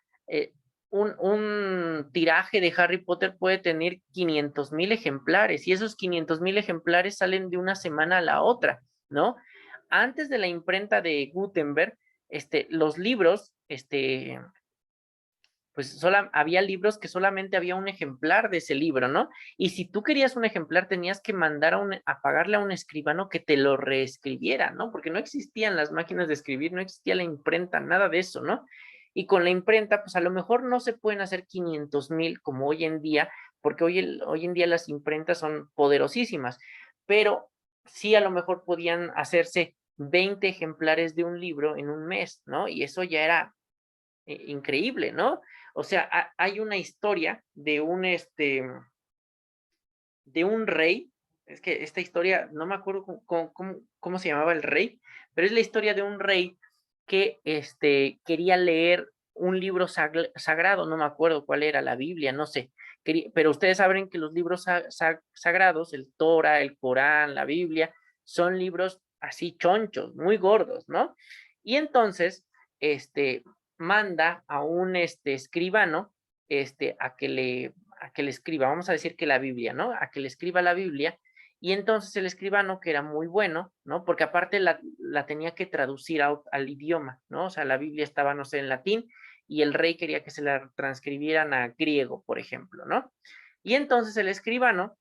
un tiraje de Harry Potter puede tener 500,000 ejemplares y esos 500,000 ejemplares salen de una semana a la otra, ¿no? Antes de la imprenta de Gutenberg, los libros, pues había libros que solamente había un ejemplar de ese libro, ¿no? Y si tú querías un ejemplar, tenías que mandar a pagarle a un escribano que te lo reescribiera, ¿no? Porque no existían las máquinas de escribir, no existía la imprenta, nada de eso, ¿no? Y con la imprenta, pues a lo mejor no se pueden hacer 500,000 como hoy en día, porque hoy en día las imprentas son poderosísimas, pero sí a lo mejor podían hacerse 20 ejemplares de un libro en un mes, ¿no? Y eso ya era increíble, ¿no? O sea, hay una historia de un rey, es que esta historia, no me acuerdo cómo se llamaba el rey, pero es la historia de un rey que quería leer un libro sagrado, no me acuerdo cuál era, la Biblia, no sé, pero ustedes saben que los libros sagrados, el Torah, el Corán, la Biblia, son libros así chonchos, muy gordos, ¿no? Y entonces, manda a un escribano a que le escriba, vamos a decir que la Biblia, ¿no? A que le escriba la Biblia, y entonces el escribano, que era muy bueno, ¿no? Porque aparte la tenía que traducir al idioma, ¿no? O sea, la Biblia estaba, no sé, en latín, y el rey quería que se la transcribieran a griego, por ejemplo, ¿no? Y entonces el escribano,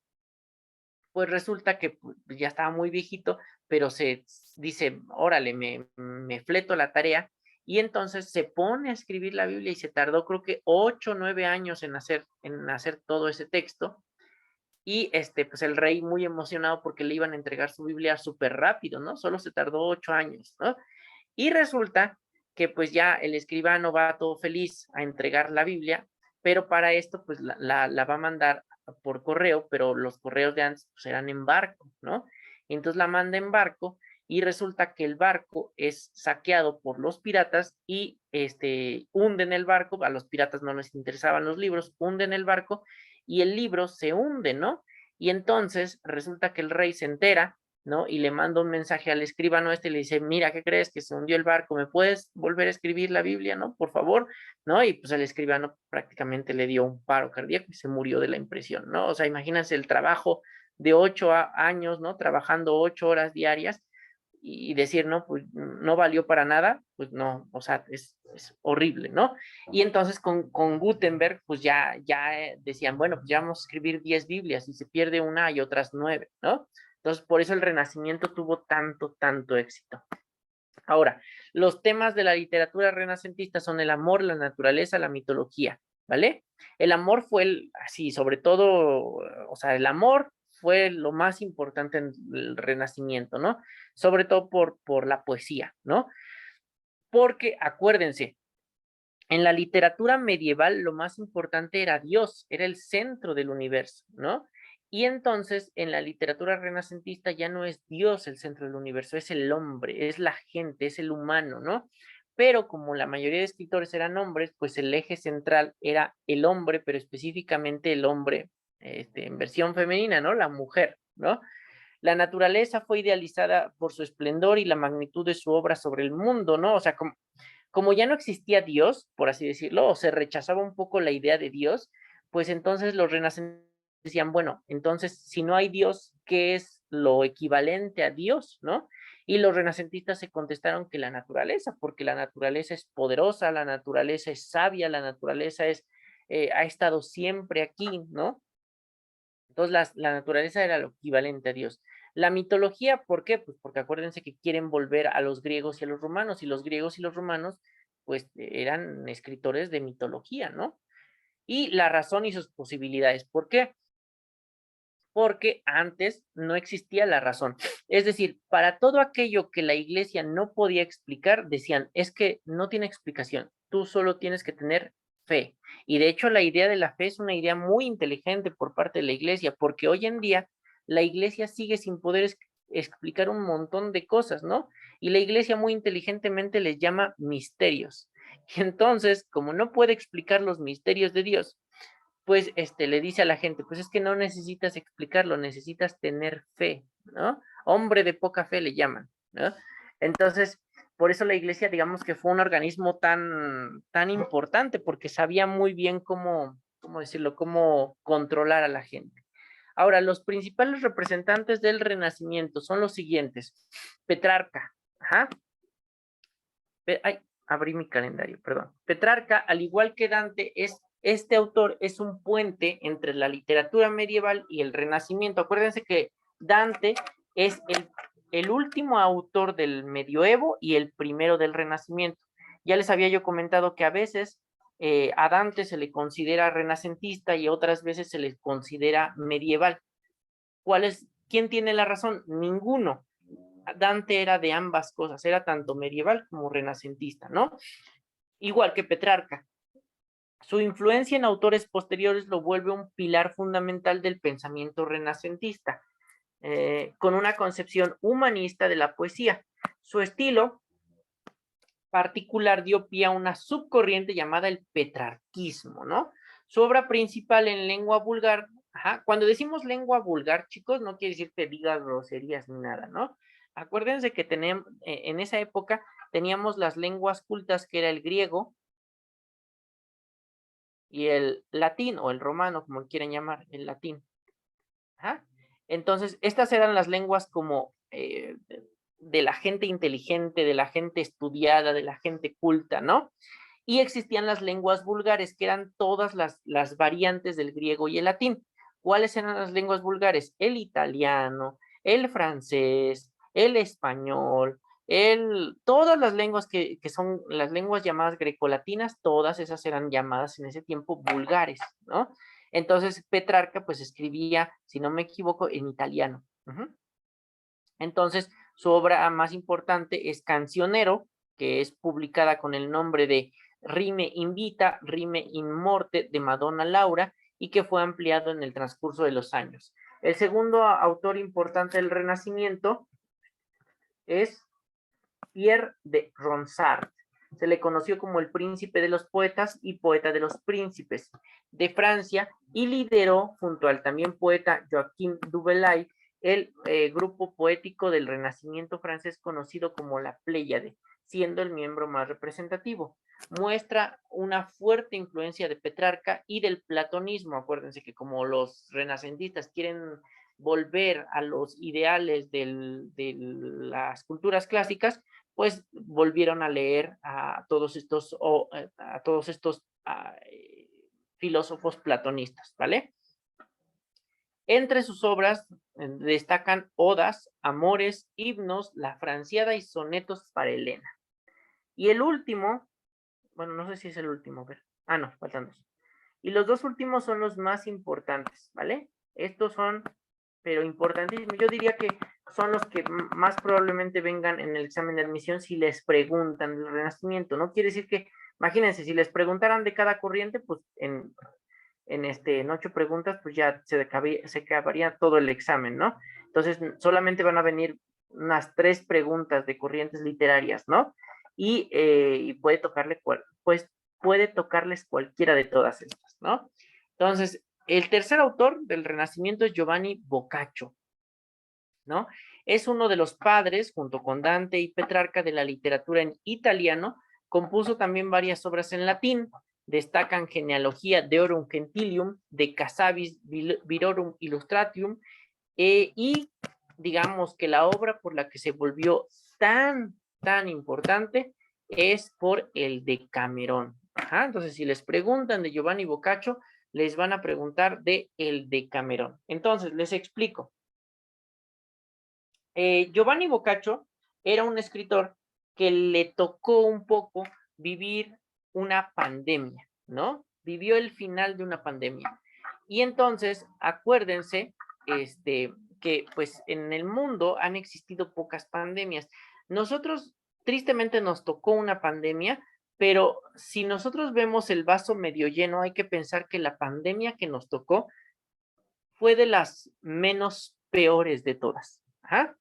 pues resulta que pues, ya estaba muy viejito, pero se dice, órale, me fleto la tarea, y entonces se pone a escribir la Biblia y se tardó creo que 8 o 9 años en hacer todo ese texto, y pues el rey muy emocionado porque le iban a entregar su Biblia súper rápido, ¿no? Solo se tardó 8 años, ¿no? Y resulta que pues ya el escribano va todo feliz a entregar la Biblia, pero para esto pues la va a mandar por correo, pero los correos de antes pues eran en barco, ¿no? Entonces la manda en barco y resulta que el barco es saqueado por los piratas y hunden el barco, a los piratas no les interesaban los libros, hunden el barco y el libro se hunde, ¿no? Y entonces resulta que el rey se entera, ¿no? Y le manda un mensaje al escribano y le dice, mira, ¿qué crees? Que se hundió el barco, ¿me puedes volver a escribir la Biblia, no? Por favor, ¿no? Y pues el escribano prácticamente le dio un paro cardíaco y se murió de la impresión, ¿no? O sea, imagínense el trabajo de 8 años, ¿no? Trabajando 8 horas diarias y decir, no, pues no valió para nada, pues no, o sea, es horrible, ¿no? Y entonces con Gutenberg, pues ya decían, bueno, pues ya vamos a escribir 10 Biblias y se pierde una y otras 9, ¿no? Entonces, por eso el Renacimiento tuvo tanto éxito. Ahora, los temas de la literatura renacentista son el amor, la naturaleza, la mitología, ¿vale? El amor fue así, sobre todo, o sea, el amor fue lo más importante en el Renacimiento, ¿no? Sobre todo por la poesía, ¿no? Porque acuérdense, en la literatura medieval lo más importante era Dios, era el centro del universo, ¿no? Y entonces en la literatura renacentista ya no es Dios el centro del universo, es el hombre, es la gente, es el humano, ¿no? Pero como la mayoría de escritores eran hombres, pues el eje central era el hombre, pero específicamente el hombre en versión femenina, ¿no? La mujer, ¿no? La naturaleza fue idealizada por su esplendor y la magnitud de su obra sobre el mundo, ¿no? O sea, como ya no existía Dios, por así decirlo, o se rechazaba un poco la idea de Dios, pues entonces los renacentistas decían, bueno, entonces si no hay Dios, ¿qué es lo equivalente a Dios, no? Y los renacentistas se contestaron que la naturaleza, porque la naturaleza es poderosa, la naturaleza es sabia, la naturaleza ha estado siempre aquí, ¿no? Entonces la naturaleza era lo equivalente a Dios. La mitología, ¿por qué? Pues porque acuérdense que quieren volver a los griegos y a los romanos, y los griegos y los romanos, pues eran escritores de mitología, ¿no? Y la razón y sus posibilidades. ¿Por qué? Porque antes no existía la razón. Es decir, para todo aquello que la iglesia no podía explicar, decían, es que no tiene explicación, tú solo tienes que tener fe. Y de hecho la idea de la fe es una idea muy inteligente por parte de la iglesia, porque hoy en día la iglesia sigue sin poder explicar un montón de cosas, ¿no? Y la iglesia muy inteligentemente les llama misterios. Y entonces, como no puede explicar los misterios de Dios, pues le dice a la gente, pues es que no necesitas explicarlo, necesitas tener fe, ¿no? Hombre de poca fe le llaman, ¿no? Entonces, por eso la iglesia, digamos que fue un organismo tan importante, porque sabía muy bien cómo decirlo, cómo controlar a la gente. Ahora, los principales representantes del Renacimiento son los siguientes. Petrarca, ajá. Ay, abrí mi calendario, perdón. Petrarca, al igual que Dante, este autor es un puente entre la literatura medieval y el Renacimiento. Acuérdense que Dante es el último autor del medioevo y el primero del Renacimiento. Ya les había yo comentado que a veces a Dante se le considera renacentista y otras veces se le considera medieval. ¿Quién tiene la razón? Ninguno. Dante era de ambas cosas, era tanto medieval como renacentista, ¿no? Igual que Petrarca. Su influencia en autores posteriores lo vuelve un pilar fundamental del pensamiento renacentista, con una concepción humanista de la poesía. Su estilo particular dio pie a una subcorriente llamada el petrarquismo, ¿no? Su obra principal en lengua vulgar, cuando decimos lengua vulgar, chicos, no quiere decir que diga groserías ni nada, ¿no? Acuérdense que en esa época teníamos las lenguas cultas, que era el griego y el latín, o el romano, como quieren llamar, el latín. Entonces, estas eran las lenguas como de la gente inteligente, de la gente estudiada, de la gente culta, ¿no? Y existían las lenguas vulgares, que eran todas las variantes del griego y el latín. ¿Cuáles eran las lenguas vulgares? El italiano, el francés, el español, todas las lenguas que son las lenguas llamadas grecolatinas, todas esas eran llamadas en ese tiempo vulgares, ¿no? Entonces Petrarca pues escribía, si no me equivoco, en italiano. Entonces su obra más importante es Cancionero, que es publicada con el nombre de Rime in Vita, Rime in Morte de Madonna Laura, y que fue ampliado en el transcurso de los años. El segundo autor importante del Renacimiento es Pierre de Ronsard. Se le conoció como el príncipe de los poetas y poeta de los príncipes de Francia, y lideró, junto al también poeta Joachim du Bellay, el grupo poético del Renacimiento francés conocido como la Pléyade, siendo el miembro más representativo. Muestra una fuerte influencia de Petrarca y del platonismo. Acuérdense que como los renacentistas quieren volver a los ideales de las culturas clásicas, pues volvieron a leer a todos estos filósofos platonistas, ¿vale? Entre sus obras destacan odas, amores, himnos, la Franciada y sonetos para Helena. Y el último, bueno, no sé si es el último, a ver. No, faltan dos. Y los dos últimos son los más importantes, ¿vale? Estos son, pero importantísimos. Yo diría que son los que más probablemente vengan en el examen de admisión si les preguntan del Renacimiento. No quiere decir que Imagínense, si les preguntaran de cada corriente, pues en 8 preguntas, pues ya se acabaría todo el examen, ¿no? Entonces, solamente van a venir unas 3 preguntas de corrientes literarias, ¿no? Y puede puede tocarles cualquiera de todas estas, ¿no? Entonces, el tercer autor del Renacimiento es Giovanni Boccaccio, ¿no? Es uno de los padres, junto con Dante y Petrarca, de la literatura en italiano. Compuso también varias obras en latín. Destacan Genealogía Deorum Gentilium, De Casabis Virorum Illustratium, y digamos que la obra por la que se volvió tan importante es por el Decamerón. Ajá, entonces, si les preguntan de Giovanni Boccaccio, les van a preguntar de el Decamerón. Entonces, les explico. Giovanni Boccaccio era un escritor que le tocó un poco vivir una pandemia, ¿no? Vivió el final de una pandemia. Y entonces, acuérdense, que pues en el mundo han existido pocas pandemias. Nosotros, tristemente, nos tocó una pandemia, pero si nosotros vemos el vaso medio lleno, hay que pensar que la pandemia que nos tocó fue de las menos peores de todas. Ajá.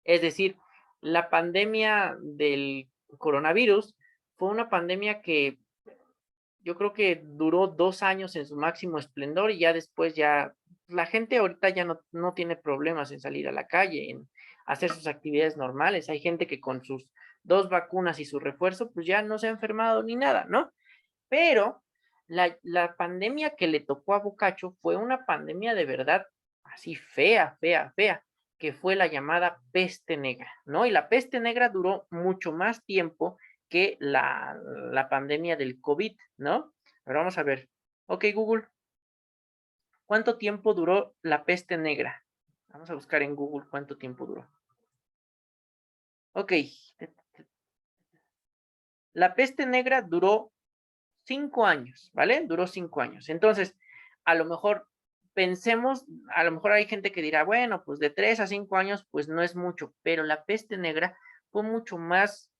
Es decir, la pandemia del coronavirus fue una pandemia que yo creo que duró 2 años en su máximo esplendor y ya después la gente ahorita ya no tiene problemas en salir a la calle, en hacer sus actividades normales. Hay gente que con sus 2 vacunas y su refuerzo, pues ya no se ha enfermado ni nada, ¿no? Pero la pandemia que le tocó a Boccaccio fue una pandemia de verdad así fea, que fue la llamada peste negra, ¿no? Y la peste negra duró mucho más tiempo que la pandemia del COVID, ¿no? Pero vamos a ver. Ok, Google, ¿cuánto tiempo duró la peste negra? Vamos a buscar en Google cuánto tiempo duró. Ok. La peste negra duró 5 años, ¿vale? Duró 5 años. Entonces, a lo mejor pensemos, a lo mejor hay gente que dirá, bueno, pues de 3 a 5 años, pues no es mucho, pero la peste negra fue mucho más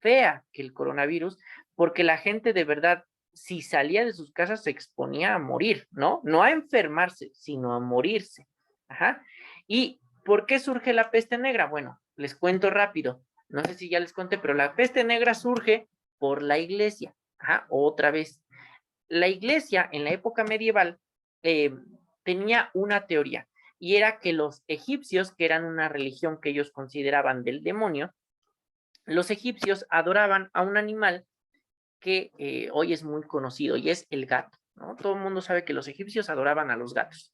fea que el coronavirus, porque la gente de verdad, si salía de sus casas, se exponía a morir, ¿no? No a enfermarse, sino a morirse. Ajá. ¿Y por qué surge la peste negra? Bueno, les cuento rápido. No sé si ya les conté, pero la peste negra surge por la iglesia. Ajá, otra vez. La iglesia en la época medieval tenía una teoría y era que los egipcios, que eran una religión que ellos consideraban del demonio, los egipcios adoraban a un animal que hoy es muy conocido y es el gato, ¿no? Todo el mundo sabe que los egipcios adoraban a los gatos.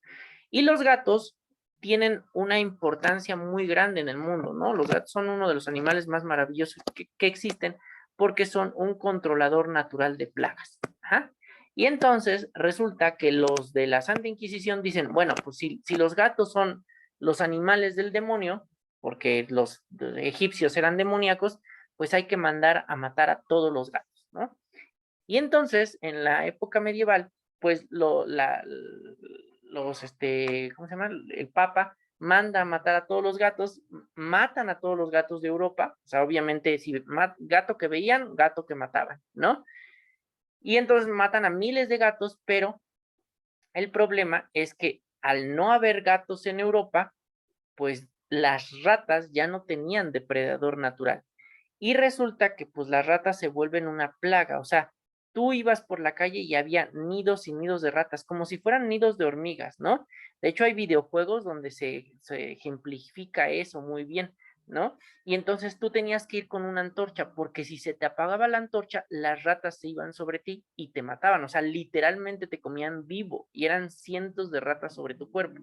Y los gatos tienen una importancia muy grande en el mundo, ¿no? Los gatos son uno de los animales más maravillosos que existen porque son un controlador natural de plagas. Ajá. Y entonces resulta que los de la Santa Inquisición dicen, bueno, pues si los gatos son los animales del demonio, porque los egipcios eran demoníacos, pues hay que mandar a matar a todos los gatos, ¿no? Y entonces, en la época medieval, pues ¿cómo se llama? El Papa manda a matar a todos los gatos, matan a todos los gatos de Europa, o sea, obviamente, si gato que veían, gato que mataban, ¿no? Y entonces matan a miles de gatos, pero el problema es que al no haber gatos en Europa, pues las ratas ya no tenían depredador natural. Y resulta que pues las ratas se vuelven una plaga, o sea, tú ibas por la calle y había nidos y nidos de ratas, como si fueran nidos de hormigas, ¿no? De hecho, hay videojuegos donde se ejemplifica eso muy bien, ¿no? Y entonces tú tenías que ir con una antorcha, porque si se te apagaba la antorcha, las ratas se iban sobre ti y te mataban, o sea, literalmente te comían vivo y eran cientos de ratas sobre tu cuerpo.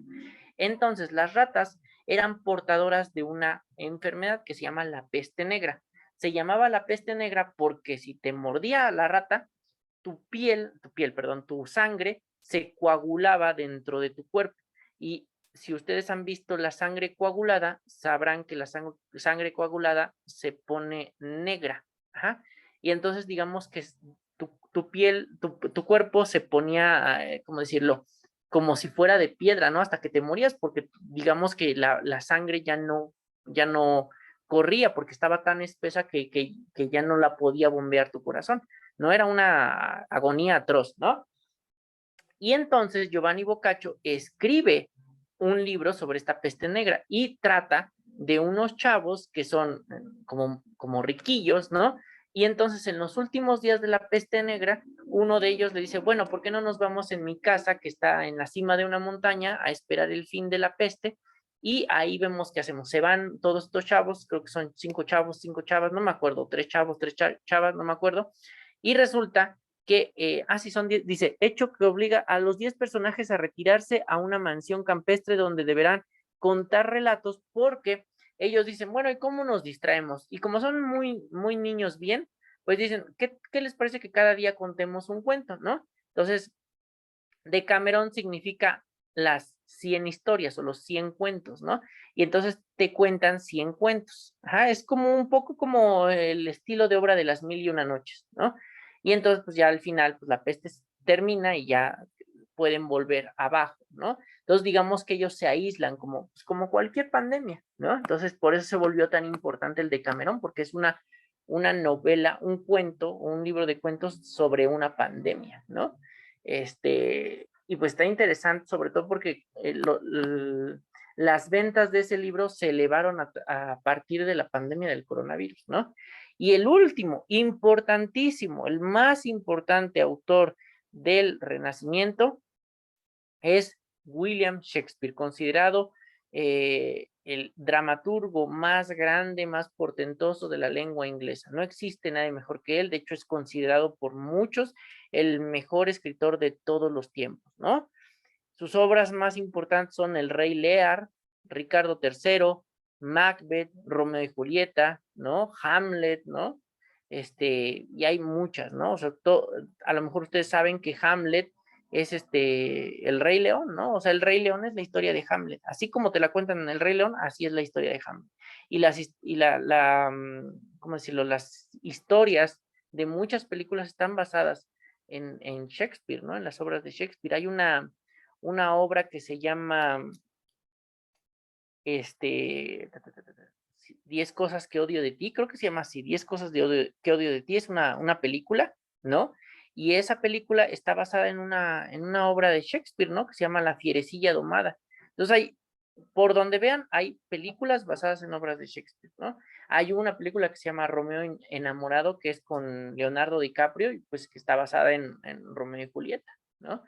Entonces, las ratas eran portadoras de una enfermedad que se llama la peste negra. Se llamaba la peste negra porque si te mordía la rata, tu sangre se coagulaba dentro de tu cuerpo. Y si ustedes han visto la sangre coagulada, sabrán que la sangre coagulada se pone negra. Ajá. Y entonces digamos que tu cuerpo se ponía, ¿cómo decirlo? Como si fuera de piedra, ¿no? Hasta que te morías, porque digamos que la sangre ya no corría porque estaba tan espesa que ya no la podía bombear tu corazón, ¿no? Era una agonía atroz, ¿no? Y entonces Giovanni Boccaccio escribe un libro sobre esta peste negra y trata de unos chavos que son como riquillos, ¿no? Y entonces en los últimos días de la peste negra, uno de ellos le dice, bueno, ¿por qué no nos vamos en mi casa que está en la cima de una montaña a esperar el fin de la peste? Y ahí vemos qué hacemos. Se van todos estos chavos, creo que son 5 chavos, 5 chavas, no me acuerdo, 3 chavos, 3 chavas, no me acuerdo. Y resulta que, sí son 10, dice, hecho que obliga a los 10 personajes a retirarse a una mansión campestre donde deberán contar relatos porque ellos dicen, bueno, ¿y cómo nos distraemos? Y como son muy niños bien, pues dicen, ¿qué les parece que cada día contemos un cuento, no? Entonces, Decamerón significa las 100 historias o los 100 cuentos, ¿no? Y entonces te cuentan 100 cuentos. Ajá, es como un poco como el estilo de obra de las 1001 noches, ¿no? Y entonces, pues ya al final, pues la peste termina y ya pueden volver abajo, ¿no? Entonces, digamos que ellos se aíslan pues como cualquier pandemia, ¿no? Entonces, por eso se volvió tan importante el Decamerón, porque es una novela, un cuento, un libro de cuentos sobre una pandemia, ¿no? Y pues está interesante, sobre todo porque las ventas de ese libro se elevaron a partir de la pandemia del coronavirus, ¿no? Y el último, importantísimo, el más importante autor del Renacimiento es William Shakespeare, considerado el dramaturgo más grande, más portentoso de la lengua inglesa. No existe nadie mejor que él, de hecho es considerado por muchos el mejor escritor de todos los tiempos, ¿no? Sus obras más importantes son El Rey Lear, Ricardo III, Macbeth, Romeo y Julieta, ¿no? Hamlet, ¿no? Y hay muchas, ¿no? O sea, a lo mejor ustedes saben que Hamlet es el Rey León, ¿no? O sea, el Rey León es la historia de Hamlet. Así como te la cuentan en el Rey León, así es la historia de Hamlet. ¿Cómo decirlo? Las historias de muchas películas están basadas en Shakespeare, ¿no? En las obras de Shakespeare. Hay una obra que se llama 10 cosas que odio de ti, creo que se llama así, 10 cosas que odio de ti, es una película, ¿no? Y esa película está basada en una obra de Shakespeare, ¿no? Que se llama La Fierecilla Domada. Entonces por donde vean, hay películas basadas en obras de Shakespeare, ¿no? Hay una película que se llama Romeo Enamorado, que es con Leonardo DiCaprio, y pues que está basada en Romeo y Julieta, ¿no?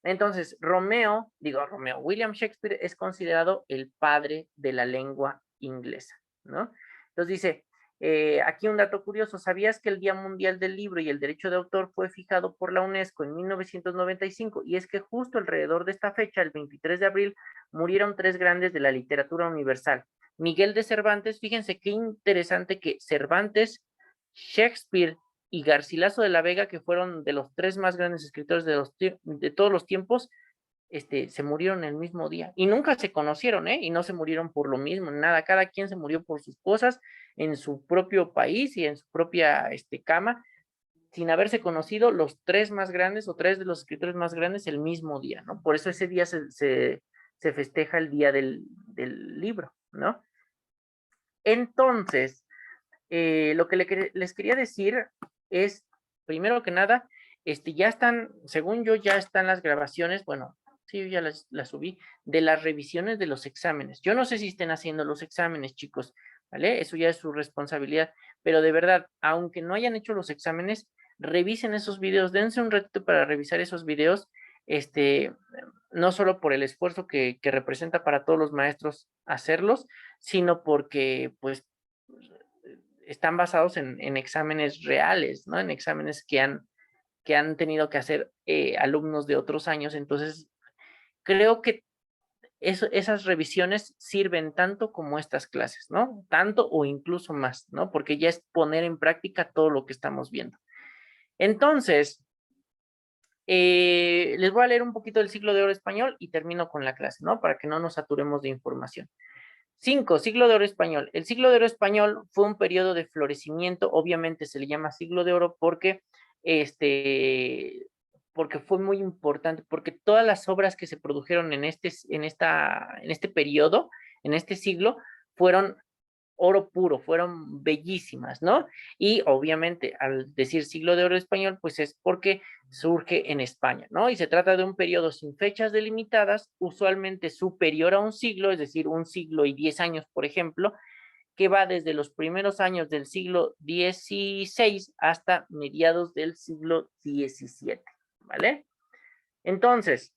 Entonces, William Shakespeare es considerado el padre de la lengua inglesa, ¿no? Entonces dice, aquí un dato curioso, ¿sabías que el Día Mundial del Libro y el Derecho de Autor fue fijado por la UNESCO en 1995? Y es que justo alrededor de esta fecha, el 23 de abril, murieron 3 grandes de la literatura universal. Miguel de Cervantes, fíjense qué interesante que Cervantes, Shakespeare y Garcilaso de la Vega, que fueron de los 3 más grandes escritores de todos los tiempos, se murieron el mismo día y nunca se conocieron, y no se murieron por lo mismo, nada, cada quien se murió por sus cosas en su propio país y en su propia cama, sin haberse conocido los 3 más grandes o 3 de los escritores más grandes el mismo día, ¿no? Por eso ese día se festeja el día del libro, ¿no? Entonces, lo que les quería decir es, primero que nada, ya están, según yo, ya están las grabaciones, bueno, sí, ya las subí, de las revisiones de los exámenes. Yo no sé si estén haciendo los exámenes, chicos, ¿vale? Eso ya es su responsabilidad, pero de verdad, aunque no hayan hecho los exámenes, revisen esos videos, dense un ratito para revisar esos videos, no solo por el esfuerzo que representa para todos los maestros hacerlos, sino porque, pues, están basados en exámenes reales, ¿no? En exámenes que han tenido que hacer alumnos de otros años. Entonces, creo que esas revisiones sirven tanto como estas clases, ¿no? Tanto o incluso más, ¿no? Porque ya es poner en práctica todo lo que estamos viendo. Entonces, les voy a leer un poquito del siglo de oro español y termino con la clase, ¿no? Para que no nos saturemos de información. 5. Siglo de oro español. El siglo de oro español fue un periodo de florecimiento, obviamente se le llama siglo de oro porque fue muy importante, porque todas las obras que se produjeron en este periodo, en este siglo, fueron oro puro, fueron bellísimas, ¿no? Y obviamente al decir siglo de oro español, pues es porque surge en España, ¿no? Y se trata de un periodo sin fechas delimitadas, usualmente superior a un siglo, es decir, un siglo y 10 años, por ejemplo, que va desde los primeros años del siglo XVI hasta mediados del siglo XVII, ¿vale? Entonces,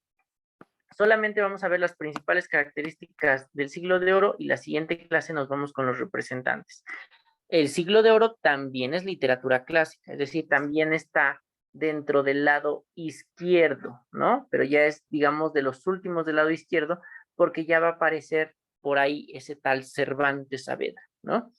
solamente vamos a ver las principales características del siglo de oro y la siguiente clase nos vamos con los representantes. El siglo de oro también es literatura clásica, es decir, también está dentro del lado izquierdo, ¿no? Pero ya es, digamos, de los últimos del lado izquierdo, porque ya va a aparecer por ahí ese tal Cervantes Saavedra, ¿no?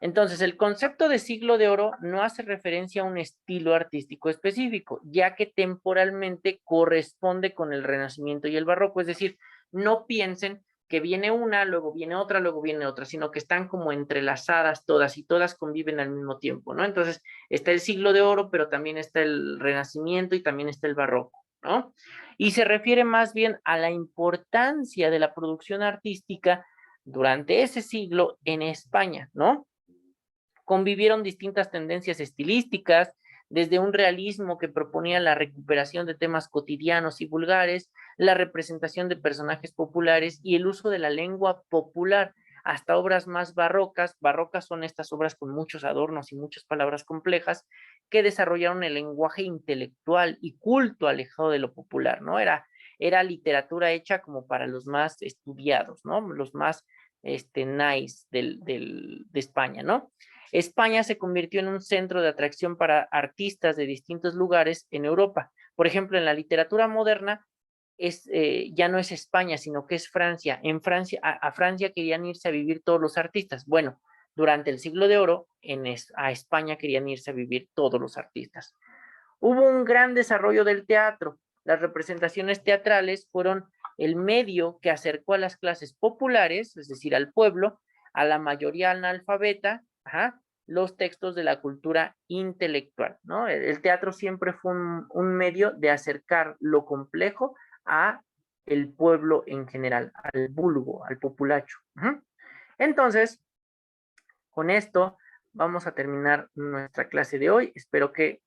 Entonces, el concepto de siglo de oro no hace referencia a un estilo artístico específico, ya que temporalmente corresponde con el Renacimiento y el Barroco, es decir, no piensen que viene una, luego viene otra, luego viene otra, sino que están como entrelazadas todas y todas conviven al mismo tiempo, ¿no? Entonces, está el siglo de oro, pero también está el Renacimiento y también está el Barroco, ¿no? Y se refiere más bien a la importancia de la producción artística durante ese siglo en España, ¿no? Convivieron distintas tendencias estilísticas, desde un realismo que proponía la recuperación de temas cotidianos y vulgares, la representación de personajes populares y el uso de la lengua popular, hasta obras más barrocas. Barrocas son estas obras con muchos adornos y muchas palabras complejas que desarrollaron el lenguaje intelectual y culto alejado de lo popular, ¿no? Era literatura hecha como para los más estudiados, ¿no? Los más nice de España, ¿no? España se convirtió en un centro de atracción para artistas de distintos lugares en Europa. Por ejemplo, en la literatura moderna ya no es España, sino que es Francia. En Francia, a Francia querían irse a vivir todos los artistas. Bueno, durante el siglo de oro, a España querían irse a vivir todos los artistas. Hubo un gran desarrollo del teatro. Las representaciones teatrales fueron el medio que acercó a las clases populares, es decir, al pueblo, a la mayoría analfabeta, los textos de la cultura intelectual, ¿no? El teatro siempre fue un medio de acercar lo complejo a el pueblo en general, al vulgo, al populacho. Entonces, con esto vamos a terminar nuestra clase de hoy. Espero que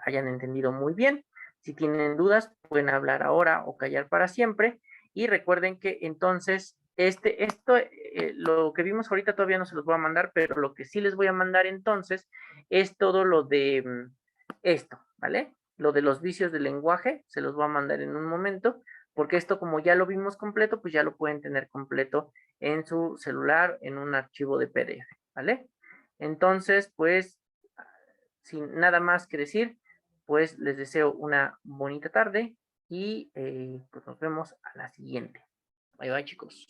hayan entendido muy bien. Si tienen dudas, pueden hablar ahora o callar para siempre. Y recuerden que entonces, lo que vimos ahorita todavía no se los voy a mandar, pero lo que sí les voy a mandar entonces es todo lo de esto, ¿vale? Lo de los vicios del lenguaje, se los voy a mandar en un momento, porque esto como ya lo vimos completo, pues ya lo pueden tener completo en su celular, en un archivo de PDF, ¿vale? Entonces, pues, sin nada más que decir, pues les deseo una bonita tarde y pues nos vemos a la siguiente. Bye bye, chicos.